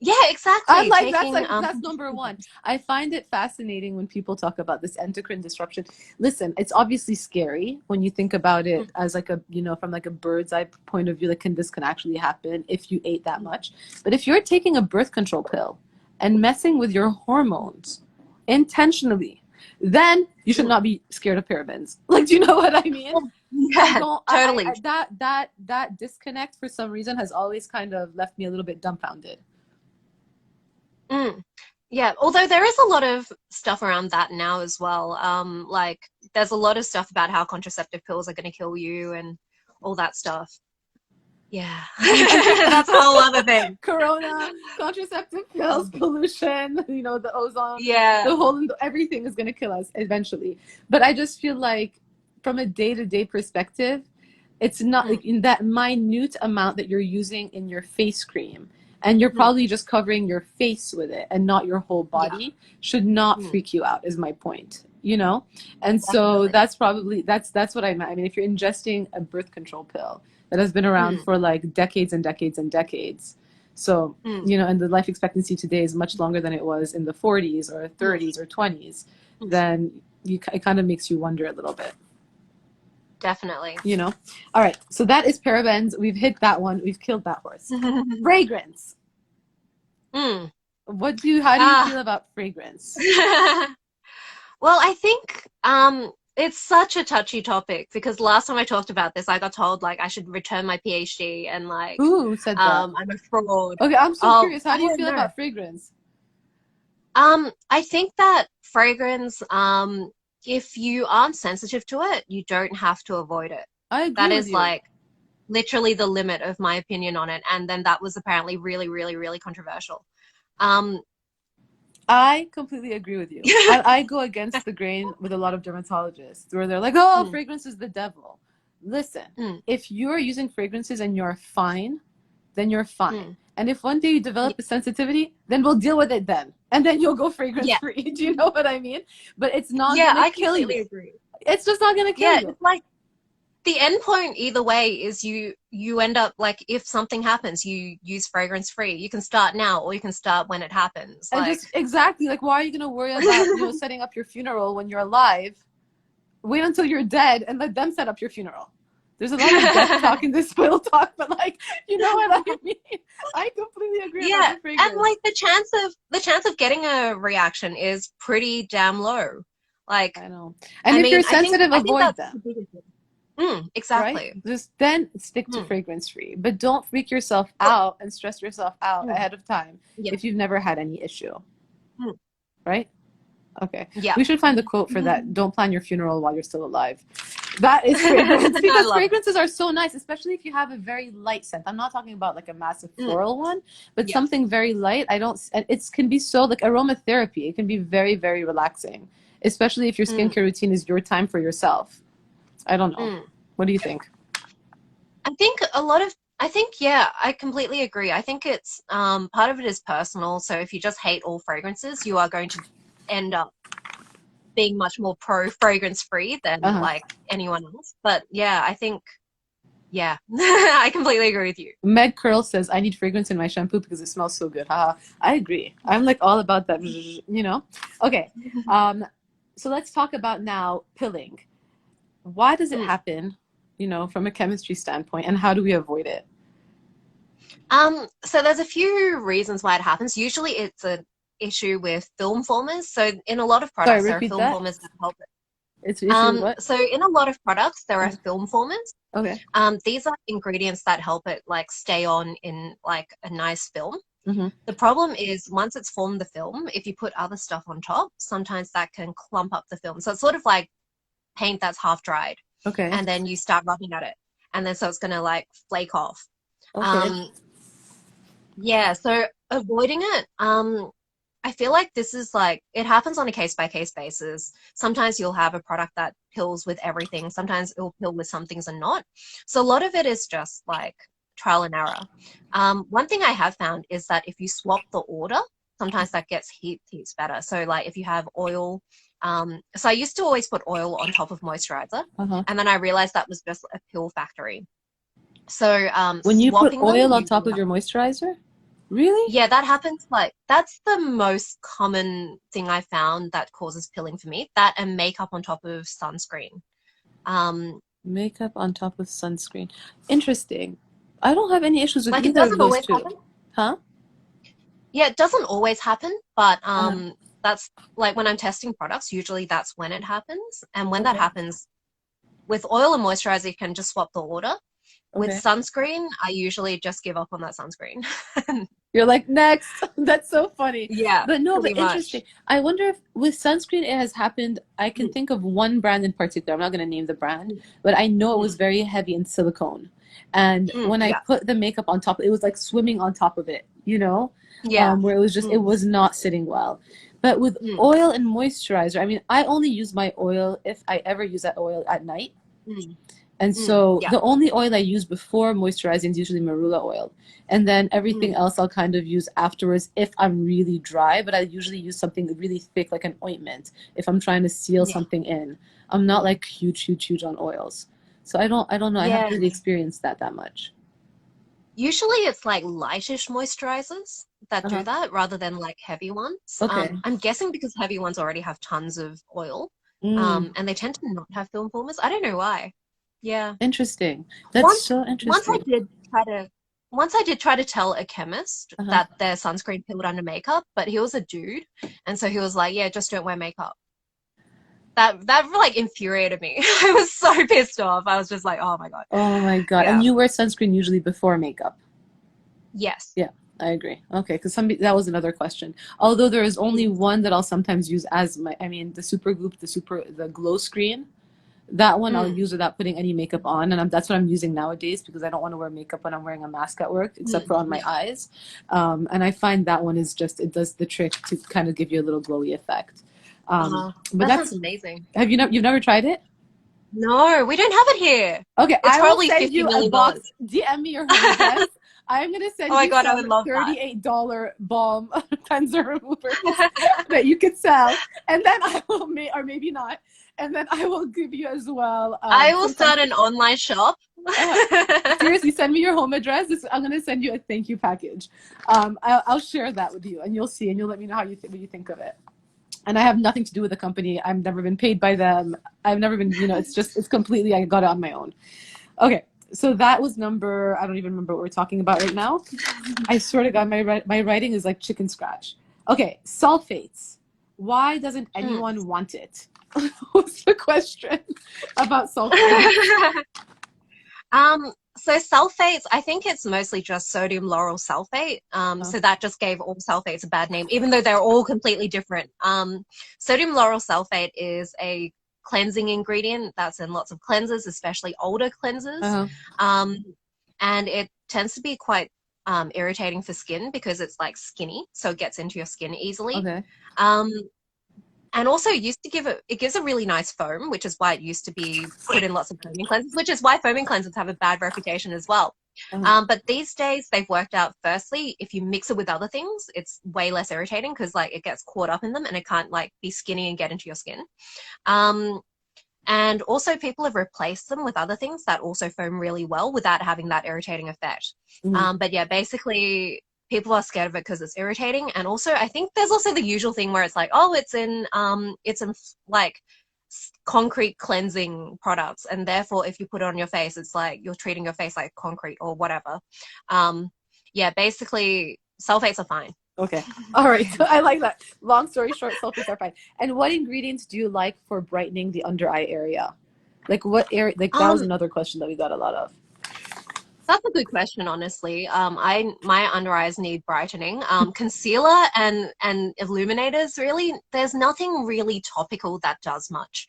yeah, I'm exactly. like, Taking, that's number one. I find it fascinating when people talk about this endocrine disruption. Listen, it's obviously scary when you think about it as like a, you know, from like a bird's eye point of view, like this can actually happen if you ate that much. But if you're taking a birth control pill and messing with your hormones intentionally, then you should not be scared of parabens. Like, do you know what I mean? yeah, I don't, totally. that disconnect for some reason has always kind of left me a little bit dumbfounded. Yeah, although there is a lot of stuff around that now as well. Like there's a lot of stuff about how contraceptive pills are going to kill you and all that stuff. Yeah, that's a whole other thing. Corona, contraceptive pills, pollution, you know, the ozone, Yeah. the whole, everything is going to kill us eventually. But I just feel like from a day-to-day perspective, it's not like in that minute amount that you're using in your face cream, and you're probably just covering your face with it and not your whole body, should not freak you out, is my point, you know? And so that's probably, that's what I meant. I mean, if you're ingesting a birth control pill that has been around for like decades and decades and decades, so, you know, and the life expectancy today is much longer than it was in the 40s or 30s or 20s, then it kind of makes you wonder a little bit. Definitely. You know? All right. So that is parabens. We've hit that one. We've killed that horse. Fragrance. How do you feel about fragrance? Well, I think it's such a touchy topic because last time I talked about this, I got told like I should return my PhD and like who said that? I'm a fraud. Okay, I'm so curious. How do you feel about fragrance? I think that fragrance, if you aren't sensitive to it, you don't have to avoid it. I agree That with is you. like literally the limit of my opinion on it. And then that was apparently really, really, really controversial. I completely agree with you. I go against the grain with a lot of dermatologists where they're like, oh, fragrance is the devil. Listen, if you're using fragrances and you're fine, then you're fine. And if one day you develop a sensitivity, then we'll deal with it then. And then you'll go fragrance free. Do you know what I mean? But it's not going to kill you. Agree. It's just not going to kill you. It's like the end point either way is you end up like if something happens, you use fragrance free. You can start now or you can start when it happens. And like, just exactly like why are you going to worry about setting up your funeral when you're alive? Wait until you're dead and let them set up your funeral. There's a lot of death talk in this Pill Talk, but like, you know what I mean? I completely agree about the fragrance. And like the chance of getting a reaction is pretty damn low. Like I know. And if you're sensitive, avoid them. Exactly. Right? Just then stick to fragrance free, but don't freak yourself out and stress yourself out ahead of time if you've never had any issue. Right? Okay. Yeah. We should find the quote for that. Don't plan your funeral while you're still alive. That is fragrance because fragrances are so nice, especially if you have a very light scent. I'm not talking about like a massive floral one, but something very light. It can be so like aromatherapy. It can be very, very relaxing, especially if your skincare routine is your time for yourself. I don't know. What do you think? I think I completely agree. I think it's part of it is personal. So if you just hate all fragrances, you are going to end up being much more pro fragrance free than like anyone else. But yeah, I think I completely agree with you. Meg Curl says I need fragrance in my shampoo because it smells so good. Haha. I agree. I'm like all about that, you know. Okay. So let's talk about now pilling. Why does it happen, you know, from a chemistry standpoint, and how do we avoid it? So there's a few reasons why it happens. Usually it's an issue with film formers. So in a lot of products, there are film formers that help it. It's what? So in a lot of products, there are film formers. Okay. These are ingredients that help it like stay on in like a nice film. The problem is once it's formed the film, if you put other stuff on top, sometimes that can clump up the film. So it's sort of like paint that's half dried. Okay. And then you start rubbing at it. And then so it's going to like flake off. Okay. So avoiding it, I feel like this is like, it happens on a case-by-case basis. Sometimes you'll have a product that pills with everything. Sometimes it'll pill with some things and not. So a lot of it is just like trial and error. One thing I have found is that if you swap the order, sometimes that gets heaps better. So like if you have oil, so I used to always put oil on top of moisturizer, and then I realized that was just a pill factory. So When you put swapping them oil on top usually of your happens. moisturizer? Really? Yeah, that happens. Like that's the most common thing I found that causes pilling for me. That and makeup on top of sunscreen. Um, Makeup on top of sunscreen. Interesting. I don't have any issues with like it either of doesn't those always two. happen. Huh? Yeah, it doesn't always happen, but Uh-huh. that's like when I'm testing products, usually that's when it happens. And when that Okay. happens, with oil and moisturizer, you can just swap the order. With Okay. sunscreen, I usually just give up on that sunscreen. You're like, next. That's so funny. Yeah, But no, but pretty interesting. much. I wonder if with sunscreen it has happened. I can Mm, think of one brand in particular. I'm not going to name the brand, mm, but I know it was mm, very heavy in silicone. And when I yeah, put the makeup on top, it was like swimming on top of it, you know, yeah. where it was just, it Mm, was not sitting well. But with mm, oil and moisturizer, I mean, I only use my oil if I ever use that oil at night. mm, And so yeah. the only oil I use before moisturizing is usually marula oil. And then everything Mm, else I'll kind of use afterwards if I'm really dry, but I usually use something really thick like an ointment if I'm trying to seal yeah. something in. I'm not like huge on oils. So I don't know. I haven't Yeah. really experienced that much. Usually it's like lightish moisturizers that do Uh-huh. that rather than like heavy ones. Okay. I'm guessing because heavy ones already have tons of oil, Mm, and they tend to not have film formers. I don't know why. Yeah. interesting. That's Once, so once I interesting. did try to, once I did try to tell a chemist Uh-huh. that their sunscreen peeled under makeup, but he was a dude, and so he was like, "Yeah, just don't wear makeup." That like infuriated me. I was so pissed off. I was just like, "Oh my God." Oh my God. And Yeah. you wear sunscreen usually before makeup. Yes. Yeah, I agree. Okay, because some that was another question. Although there is only Mm, one that I'll sometimes use as my, I mean, the super goop, the glow screen. That one I'll mm, use without putting any makeup on, and that's what I'm using nowadays because I don't want to wear makeup when I'm wearing a mask at work, except for on my yeah. eyes. And I find that one is just it does the trick to kind of give you a little glowy effect. But That sounds that's amazing. you've never tried it? No, we don't have it here. Okay, It's I will probably send $50 you a million. box. DM me your home address. I'm gonna Oh send my you God, I some would love that. $38 balm cleanser removers that you could sell, and then I will or maybe not, and then I will give you as well I will some start an concealer. online shop. Uh, seriously, send me your home address. I'm gonna send you a thank you package. I'll share that with you, and you'll see, and you'll let me know how what you think of it. And I have nothing to do with the company. I've never been paid by them. I've never been, it's completely, I got it on my own. Okay, so that was number, I don't even remember what we're talking about right now. I swear to God, my writing is like chicken scratch. Okay, sulfates. Why doesn't Mm. anyone want it? What's the question about sulfates? So sulfates, I think it's mostly just sodium lauryl sulfate. Uh, So that just gave all sulfates a bad name, even though they're all completely different. Sodium lauryl sulfate is a cleansing ingredient that's in lots of cleansers, especially older cleansers. uh, Um, and it tends to be quite irritating for skin because it's like skinny, so it gets into your skin easily. okay. Um, and also used to it gives a really nice foam, which is why it used to be put in lots of foaming cleansers, which is why foaming cleansers have a bad reputation as well. Uh, But these days they've worked out, firstly, if you mix it with other things, it's way less irritating because like it gets caught up in them and it can't like be skinny and get into your skin. Um, and also people have replaced them with other things that also foam really well without having that irritating effect. mhm. But yeah, basically people are scared of it because it's irritating. And also I think there's also the usual thing where it's like, oh, it's in like concrete cleansing products. And therefore if you put it on your face, it's like you're treating your face like concrete or whatever. Yeah, basically sulfates are fine. Okay. All right. I like that. Long story short, sulfates are fine. And what ingredients do you like for brightening the under eye area? Like what area? Like that was Um, another question that we got a lot of. That's a good question, honestly. My under eyes need brightening. Concealer and illuminators, really, there's nothing really topical that does much.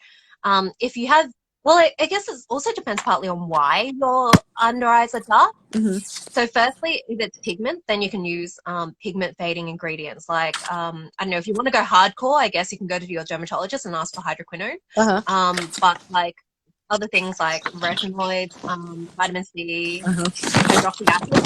If you have, well, I guess it also depends partly on why your under eyes are dark. Mm-hmm. So, firstly, if it's pigment, then you can use pigment fading ingredients. Like, I don't know, if you want to go hardcore, I guess you can go to your dermatologist and ask for hydroquinone. Uh-huh. But like other things like retinoids, vitamin C, Uh-huh. hydroxy acid.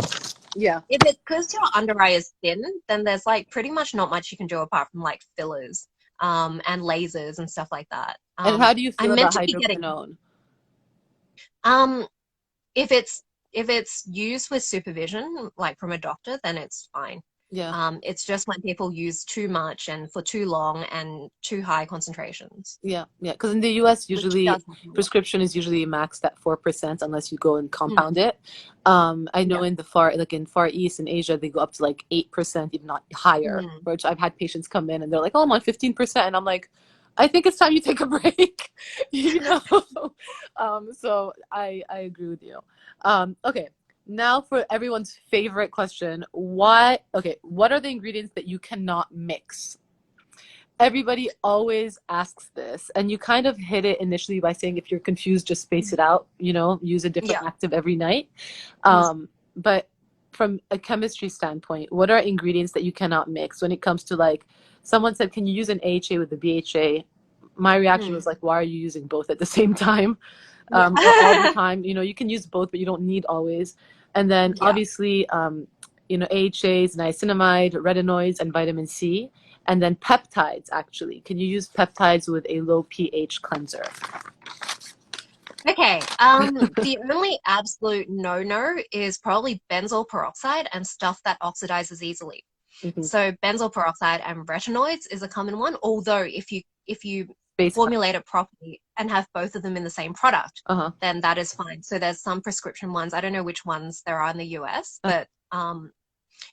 Yeah. If it's because your under eye is thin, then there's like pretty much not much you can do apart from like fillers, and lasers and stuff like that. And how do you feel I'm meant about to be getting, hydroquinone? um, if it's used with supervision, like from a doctor, then it's fine. Yeah. It's just when people use too much and for too long and too high concentrations, Yeah, yeah. Because in the US, which usually does happen a lot. prescription is usually maxed at 4% unless you go and Mm, compound it. I know yeah. in the in Far East in Asia, they go up to like 8%, if not higher. Mm, Which I've had patients come in and they're like, "Oh, I'm on 15%," and I'm like, "I think it's time you take a break," you know. So I agree with you. Okay. Now for everyone's favorite question, what are the ingredients that you cannot mix? Everybody always asks this, and you kind of hit it initially by saying if you're confused, just space it out, use a different yeah. active every night. Mm, But from a chemistry standpoint, what are ingredients that you cannot mix when it comes to, like, someone said, can you use an AHA with the BHA? My reaction was mm, like, why are you using both at the same time, yeah. or all the time? You can use both, but you don't need always. And then Yeah. obviously, AHAs, niacinamide, retinoids, and vitamin C. And then peptides, actually. Can you use peptides with a low pH cleanser? Okay. The only absolute no-no is probably benzoyl peroxide and stuff that oxidizes easily. Mm-hmm. So benzoyl peroxide and retinoids is a common one, although if you Base. formulate it properly and have both of them in the same product, Uh-huh. then that is fine. So there's some prescription ones. I don't know which ones there are in the US, but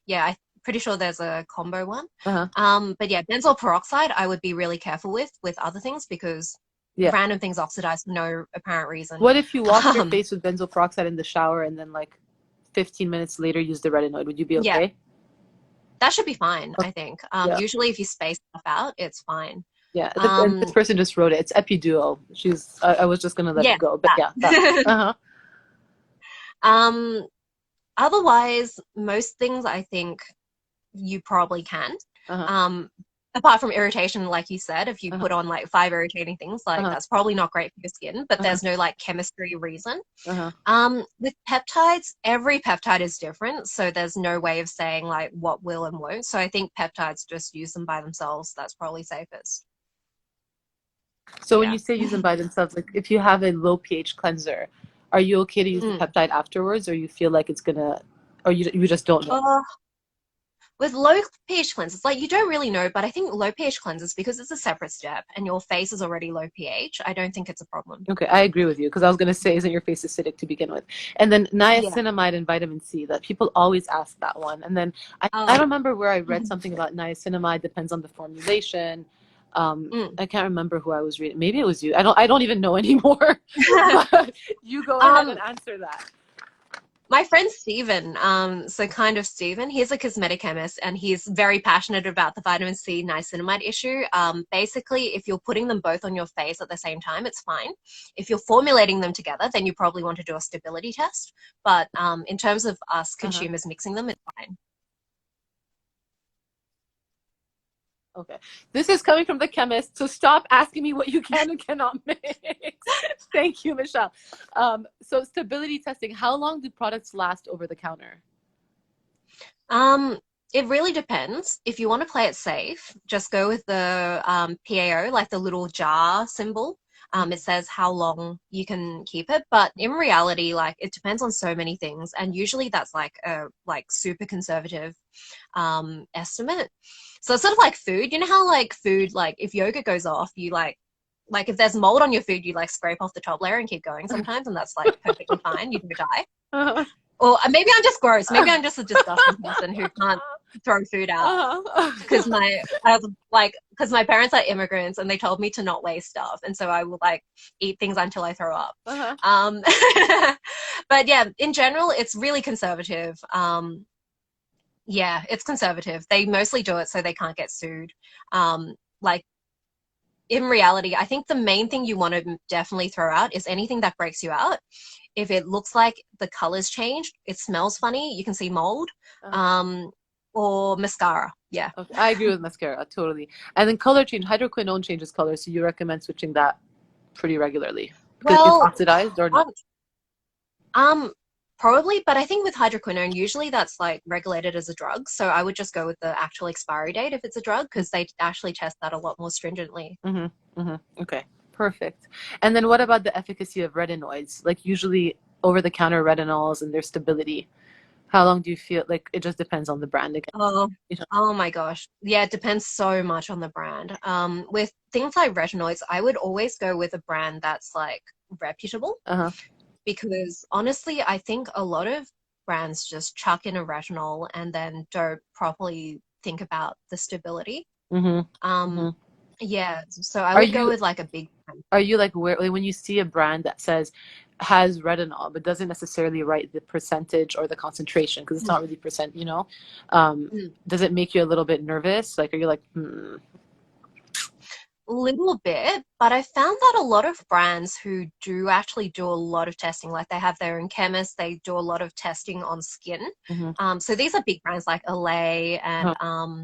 yeah, I'm pretty sure there's a combo one. Uh-huh. But yeah, benzoyl peroxide I would be really careful with other things because Yeah. random things oxidize for no apparent reason. What if you wash your Um, face with benzoyl peroxide in the shower and then, like, 15 minutes later use the retinoid? Would you be yeah, okay? that should be fine, Okay. I think. Yeah. Usually if you space stuff out, it's fine. Yeah. And this Um, person just wrote it. It's Epiduo. I was just gonna let yeah, it go, but yeah, that. that. Uh-huh. um, Otherwise, most things I think you probably can. Uh-huh. Um, Apart from irritation, like you said, if you Uh-huh. put on like 5 irritating things, like Uh-huh. that's probably not great for your skin, but Uh-huh. there's no like chemistry reason. Uh-huh. With peptides, every peptide is different, so there's no way of saying like what will and won't. So I think peptides, just use them by themselves. That's probably safest. So when Yeah. you say use them by themselves, like if you have a low pH cleanser, are you okay to use the Mm. peptide afterwards, or you feel like it's gonna, or you just don't know? Uh, with low pH cleansers, like you don't really know, but I think low pH cleansers, because it's a separate step and your face is already low pH, I don't think it's a problem. Okay, I agree with you because I was gonna say, isn't your face acidic to begin with? And then Yeah. niacinamide and vitamin C, that people always ask that one. And then I Oh. don't remember where I read something about niacinamide depends on the formulation. Mm. I can't remember who I was reading. Maybe it was you. I don't even know anymore. But you go ahead and um, answer that. my friend Steven, so kind of Steven, he's a cosmetic chemist and he's very passionate about the vitamin C niacinamide issue. Basically, if you're putting them both on your face at the same time, it's fine. If you're formulating them together, then you probably want to do a stability test. But in terms of us Uh-huh. consumers mixing them, it's fine. Okay. This is coming from the chemist, so stop asking me what you can and cannot mix. Thank you, Michelle. So stability testing, how long do products last over the counter? Um, it really depends. If you want to play it safe, just go with the PAO, like the little jar symbol. It says how long you can keep it, but in reality, like it depends on so many things, and usually that's like a like super conservative estimate. So it's sort of like food. You know how like food, like if yogurt goes off, you like if there's mold on your food, you like scrape off the top layer and keep going sometimes, and that's like perfectly fine. You don't die. Uh-huh. Or maybe I'm just gross. Maybe I'm just a disgusting person who can't throw food out. Because Uh-huh. I was like, because my parents are immigrants and they told me to not waste stuff, and so I will like eat things until I throw up. Uh-huh. Um, but yeah, in general, it's really conservative. Yeah, it's conservative. They mostly do it so they can't get sued. Like in reality, I think the main thing you want to definitely throw out is anything that breaks you out. If it looks like the color's changed, it smells funny, you can see mold, Uh-huh. um, or mascara. Yeah. Okay. I agree with mascara, totally. And then color change, hydroquinone changes color, so you recommend switching that pretty regularly. Because it's Well, oxidized or no? um, um, probably, but I think with hydroquinone, usually that's like regulated as a drug. So I would just go with the actual expiry date if it's a drug, because they actually test that a lot more stringently. Mm-hmm. Mm-hmm. Okay. Perfect. And then what about the efficacy of retinoids? Like usually over-the-counter retinols and their stability. How long do you feel like it just depends on the brand again? Oh, You know? oh my gosh. Yeah, it depends so much on the brand. With things like retinoids, I would always go with a brand that's like reputable, Uh-huh. because honestly, I think a lot of brands just chuck in a retinol and then don't properly think about the stability. Mm-hmm. Um, Mm-hmm. yeah, so I Are would go you with like a big brand. are you like where like, when you see a brand that says has retinol but doesn't necessarily write the percentage or the concentration because it's not really percent, Mm. does it make you a little bit nervous? Like, are you like, hmm? Little bit, but I found that a lot of brands who do actually do a lot of testing, like they have their own chemists, they do a lot of testing on skin. Mm-hmm. So these are big brands like Olay and Uh-huh.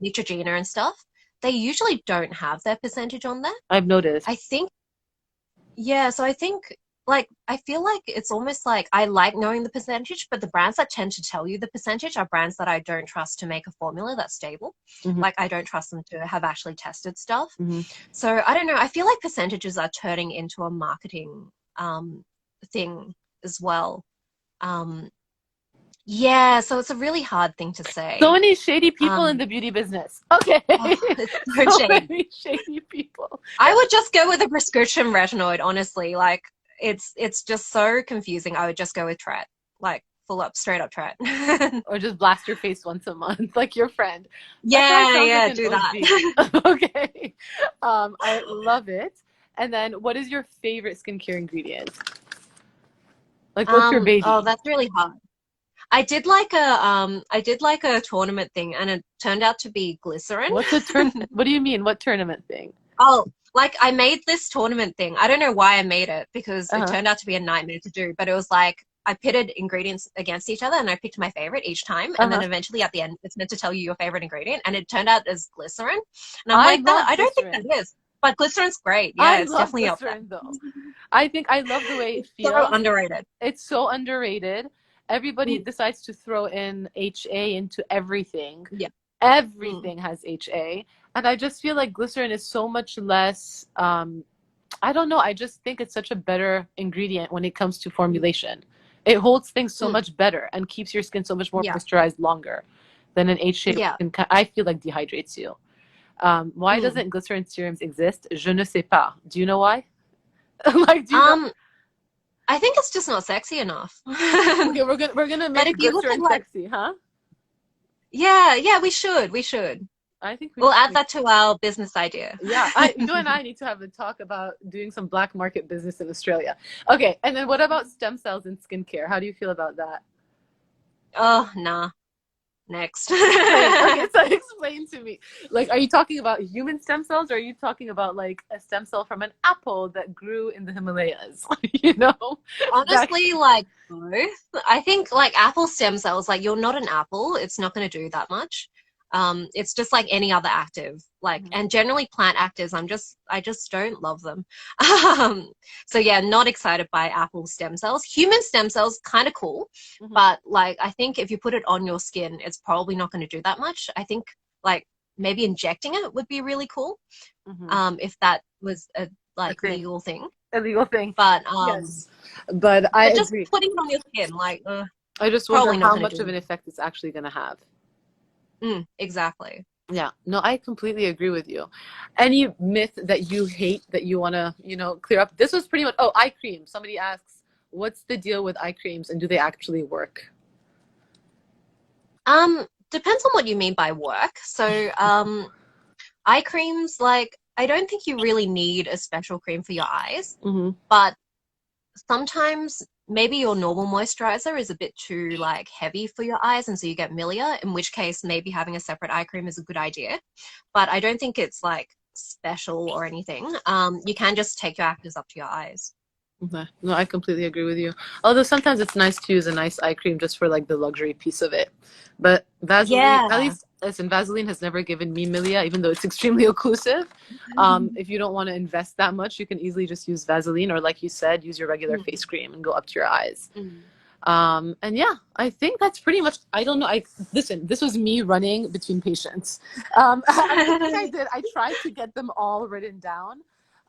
Neutrogena and stuff. They usually don't have their percentage on there. I've noticed. I think, yeah, so I think like I feel like it's almost like I like knowing the percentage, but the brands that tend to tell you the percentage are brands that I don't trust to make a formula that's stable. Mm-hmm. Like I don't trust them to have actually tested stuff. Mm-hmm. So I don't know. I feel like percentages are turning into a marketing thing as well. Um, yeah, so it's a really hard thing to So say. many shady people in Um, the beauty business. Okay. oh, it's so So shady. many shady people. I would just go with a prescription retinoid, honestly. Like it's just so confusing. I would just go with Tret, like full up, straight up Tret. Or just blast your face once a month, like your friend. That guy Yeah, sounds like yeah, an do that. OG. Okay. I love it. And then what is your favorite skincare ingredient? Like, what's your Oh, baby? that's really hard. I did like a tournament thing, and it turned out to be glycerin. What's a tournament? What do you mean? What tournament thing? Oh, like I made this tournament thing. I don't know why I made it because it Uh-huh. turned out to be a nightmare to do, but it was like I pitted ingredients against each other and I picked my favorite each time. And then Uh-huh. eventually at the end, it's meant to tell you your favorite ingredient. And it turned out as glycerin. And I'm I like, that, love I don't think glycerin. that is. But glycerin's great. Yeah, I it's love definitely up there. glycerin though. I think I love the way it It's so feels. underrated. It's so underrated. Everybody Mm, decides to throw in HA into everything. yeah. Mm, Everything has HA. And I just feel like glycerin is so much less, I don't know. I just think it's such a better ingredient when it comes to mm, formulation. It holds things so mm, much better and keeps your skin so much more yeah. moisturized longer than an HA, which Yeah. I feel like dehydrates you. Why Mm. doesn't glycerin serums exist? Je ne sais pas. Do you know why? Like, do you know? Um, I think it's just not sexy enough. Okay, we're gonna But make if you look at glycerin like, sexy, huh? yeah, yeah, we should. We should. I think we We'll add should. that to our business idea. Yeah, you and I need to have a talk about doing some black market business in Australia. Okay, and then what about stem cells in skincare? How do you feel about that? Oh, nah. Next. Explain. Okay, so explain to me. Like, are you talking about human stem cells, or are you talking about like a stem cell from an apple that grew in the Himalayas? You know, that. Honestly, like both. I think like apple stem cells, like you're not an apple, it's not going to do that much. It's just like any other active. Like, Mhm. and generally plant actives, I just don't love them. Um, so yeah, not excited by apple stem cells. Human stem cells, kind of cool, Mhm. but like I think if you put it on your skin, it's probably not going to do that much. I think like maybe injecting it would be really cool, Mhm. if that was a A like thing, legal thing. illegal thing. But Yes, but I just agree. putting it on your skin, like, I just wonder probably not how going to much do of an anything. effect it's actually going to have. Exactly. Yeah, no, I completely agree with you. Any myth that you hate that you want to, clear up? This was pretty much, oh, eye cream. Somebody asks, what's the deal with eye creams and do they actually work? Depends on what you mean by work. So, eye creams, like, I don't think you really need a special cream for your eyes, Mm-hmm. but sometimes maybe your normal moisturizer is a bit too like heavy for your eyes and so you get milia, in which case maybe having a separate eye cream is a good idea. But I don't think it's like special or anything. You can just take your actives up to your eyes. Okay. No, I completely agree with you. Although sometimes it's nice to use a nice eye cream just for like the luxury piece of it. But Vaseline, at Yeah. least Listen, Vaseline has never given me milia, even though it's extremely occlusive. If you don't want to invest that much, you can easily just use Vaseline, or like you said, use your regular face cream and go up to your eyes. And yeah, I think that's pretty much, I don't know. Listen, this was me running between patients. I think I did. I tried to get them all written down.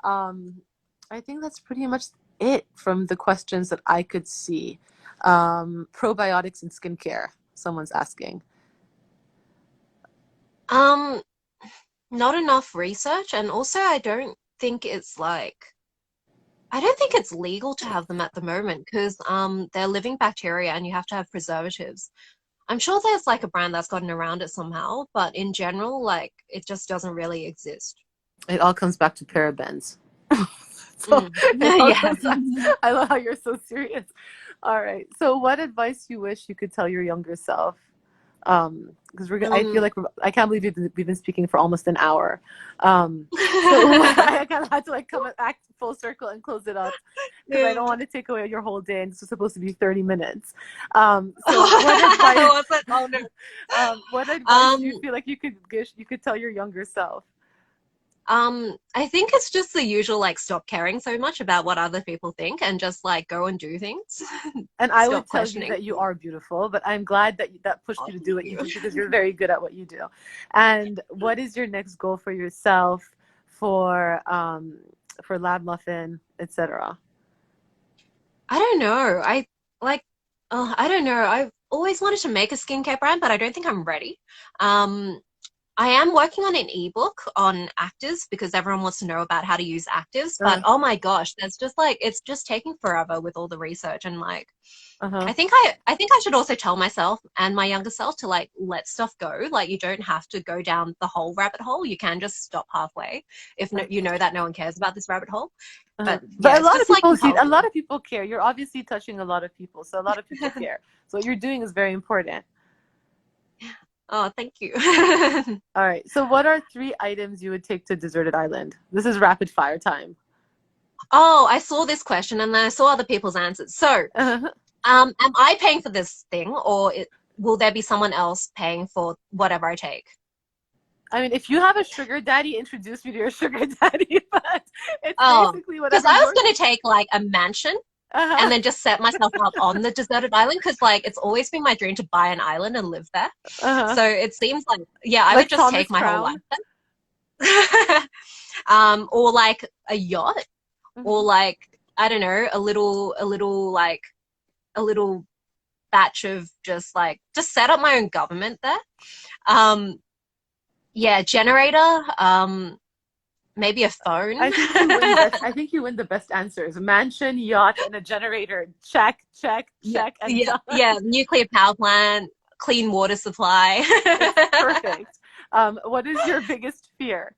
I think that's pretty much it from the questions that I could see. Probiotics in skincare, someone's asking. Not enough research, and also I don't think it's legal to have them at the moment because they're living bacteria and you have to have preservatives. I'm sure there's like a brand that's gotten around it somehow, but in general, like it just doesn't really exist. It all comes back to parabens. So it all comes back. I love how you're so serious. All right. So what advice you wish you could tell your younger self? Because I feel like I can't believe we've been speaking for almost an hour. So I kind of had to like come back full circle and close it up because I don't want to take away your whole day, and this was supposed to be 30 minutes. So what advice do you feel like you could tell your younger self? I think it's just the usual, like, stop caring so much about what other people think and just like go and do things. And I would tell you that you are beautiful, but I'm glad that that pushed you to do what you do because you're very good at what you do. And what is your next goal for yourself, for Lab Muffin, etc.? I don't know. I don't know. I've always wanted to make a skincare brand, but I don't think I'm ready. I am working on an ebook on actives because everyone wants to know about how to use actives. But oh my gosh, there's just like, it's just taking forever with all the research. And like, I think I should also tell myself and my younger self to like let stuff go. Like you don't have to go down the whole rabbit hole. You can just stop halfway if you know that no one cares about this rabbit hole. But a lot of people a lot of people care. You're obviously touching a lot of people, so a lot of people care. So what you're doing is very important. Oh, thank you. All right. So what are 3 items you would take to deserted island? This is rapid fire time. Oh, I saw this question and then I saw other people's answers. So, am I paying for this thing, or will there be someone else paying for whatever I take? I mean, if you have a sugar daddy, introduce me to your sugar daddy. But it's basically whatever. Because I was going to take like a mansion. And then just set myself up on the deserted island because, like, it's always been my dream to buy an island and live there. So it seems like, yeah, I would just take my whole life then. Or like a yacht, or like I don't know, a little batch of just set up my own government there. Yeah, generator. Maybe a phone. I think you win the best answers. Mansion, yacht, and a generator. Check. And yeah. Nuclear power plant, clean water supply. Perfect. What is your biggest fear?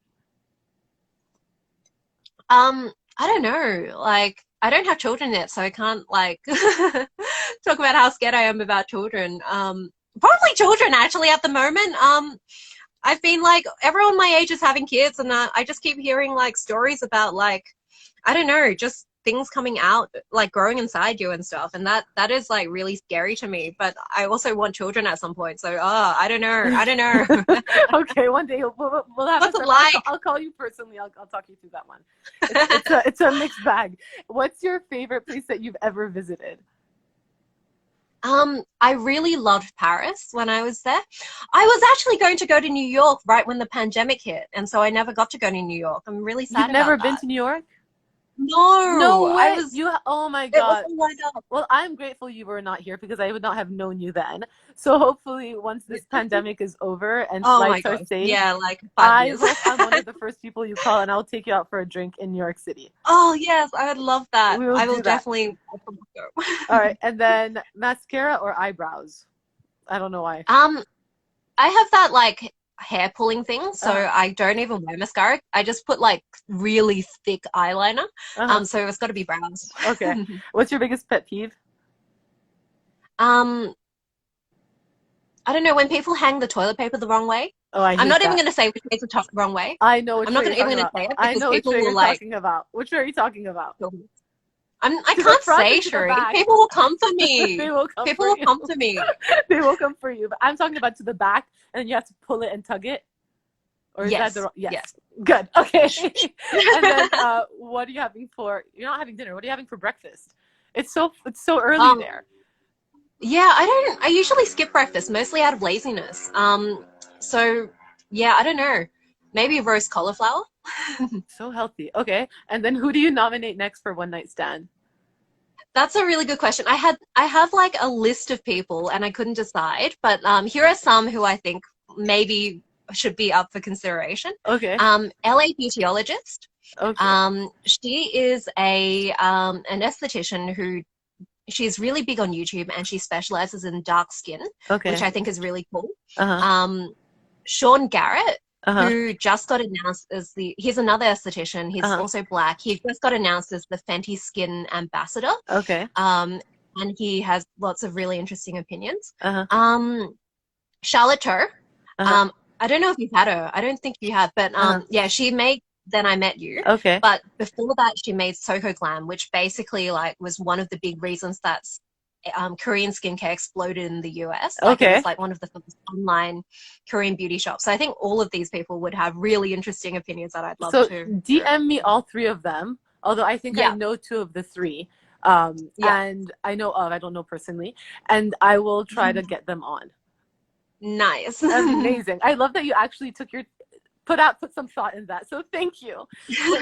I don't know. Like, I don't have children yet, so I can't like talk about how scared I am about children. Probably children actually at the moment. I've been like, everyone my age is having kids, and I just keep hearing like stories about like, I don't know, just things coming out, like growing inside you and stuff. And that is like really scary to me. But I also want children at some point. So, I don't know. Okay, one day we'll have What's it like? I'll call you personally. I'll talk you through that one. It's a mixed bag. What's your favorite place that you've ever visited? I really loved Paris when I was there. I was actually going to go to New York right when the pandemic hit, and so I never got to go to New York. I'm really sad about that. You've never been to New York? No, way. Oh my God. It was all well, I'm grateful you were not here because I would not have known you then. So hopefully once this pandemic is over and flights are safe, yeah, like 5 years. I hope I'm one of the first people you call, and I'll take you out for a drink in New York City. Oh yes, I would love that. I will definitely go. All right, and then mascara or eyebrows? I don't know why. I have that like hair pulling thing, so I don't even wear mascara. I just put like really thick eyeliner. So it's got to be brows. Okay. What's your biggest pet peeve? I don't know, when people hang the toilet paper the wrong way. Oh, I'm not even going to say which way the wrong way. I know. I'm not even going to say it because I know people which way will you're talking about. Which way are you talking about? I To the can't front or say, to the Shereene. back? People will come for me. They will come People for will you. come for me. They will come for you. But I'm talking about to the back, and you have to pull it and tug it. Or is that the Yes. wrong? Yes. Yes. Good. Okay. And then what are you having for? You're not having dinner. What are you having for breakfast? It's so early Um, there. yeah, I usually skip breakfast, mostly out of laziness. So yeah, I don't know. Maybe roast cauliflower. So healthy. Okay. And then who do you nominate next for one night stand? That's a really good question. I have like a list of people and I couldn't decide, but here are some who I think maybe should be up for consideration. Okay. LA beautyologist. Okay. She is a an esthetician who she's really big on YouTube and she specializes in dark skin, which Okay. I think is really cool. Uh-huh. Um, Sean Garrett, Uh-huh. who just got announced as he's another esthetician. He's Uh-huh. also black. He just got announced as the Fenty Skin Ambassador. Okay. Um, and he has lots of really interesting opinions. Uh-huh. Um, Charlotte Toe. Uh-huh. Um, I don't know if you've had her. I don't think you have, but Uh-huh. yeah, she made Then I Met You. Okay. But before that, she made Soko Glam, which basically like was one of the big reasons that Korean skincare exploded in the US. Like it Okay. was like one of the first online Korean beauty shops. So I think all of these people would have really interesting opinions that I'd love So to hear. DM me all three of them. Although I think I Yeah, know two of the three. yeah. And I know of, I don't know personally. And I will try to get them on. Nice. Amazing. I love that you actually put some thought in that. So thank you.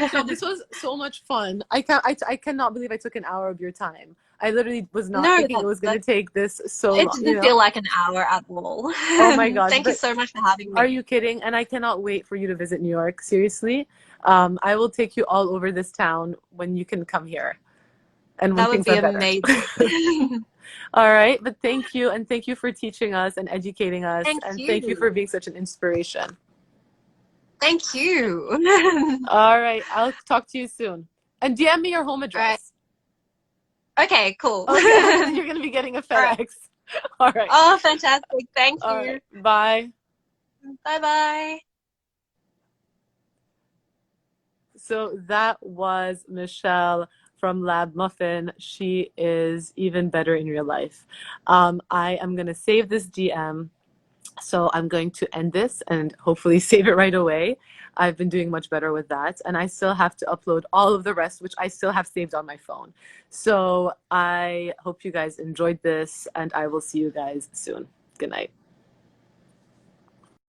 So this was so much fun. I cannot believe I took an hour of your time. I literally was not No, thinking it was going to that take this so it long, you didn't know? feel like an hour at all. Oh my God. Thank you But so much for having are me. you kidding? And I cannot wait for you to visit New York. Seriously. I will take you all over this town when you can come here and when That would things be are better. amazing. All right. But thank you. And thank you for teaching us and educating us. Thank And thank you for you. being such an inspiration. Thank you. All right. I'll talk to you soon. And DM me your home All right. address. Okay, cool. Okay. And then you're going to be getting a All right. FedEx. All right. Oh, fantastic. Thank All you. right. Bye. Bye-bye. So that was Michelle from Lab Muffin. She is even better in real life. I am going to save this DM. So I'm going to end this and hopefully save it right away. I've been doing much better with that. And I still have to upload all of the rest, which I still have saved on my phone. So I hope you guys enjoyed this and I will see you guys soon. Good night.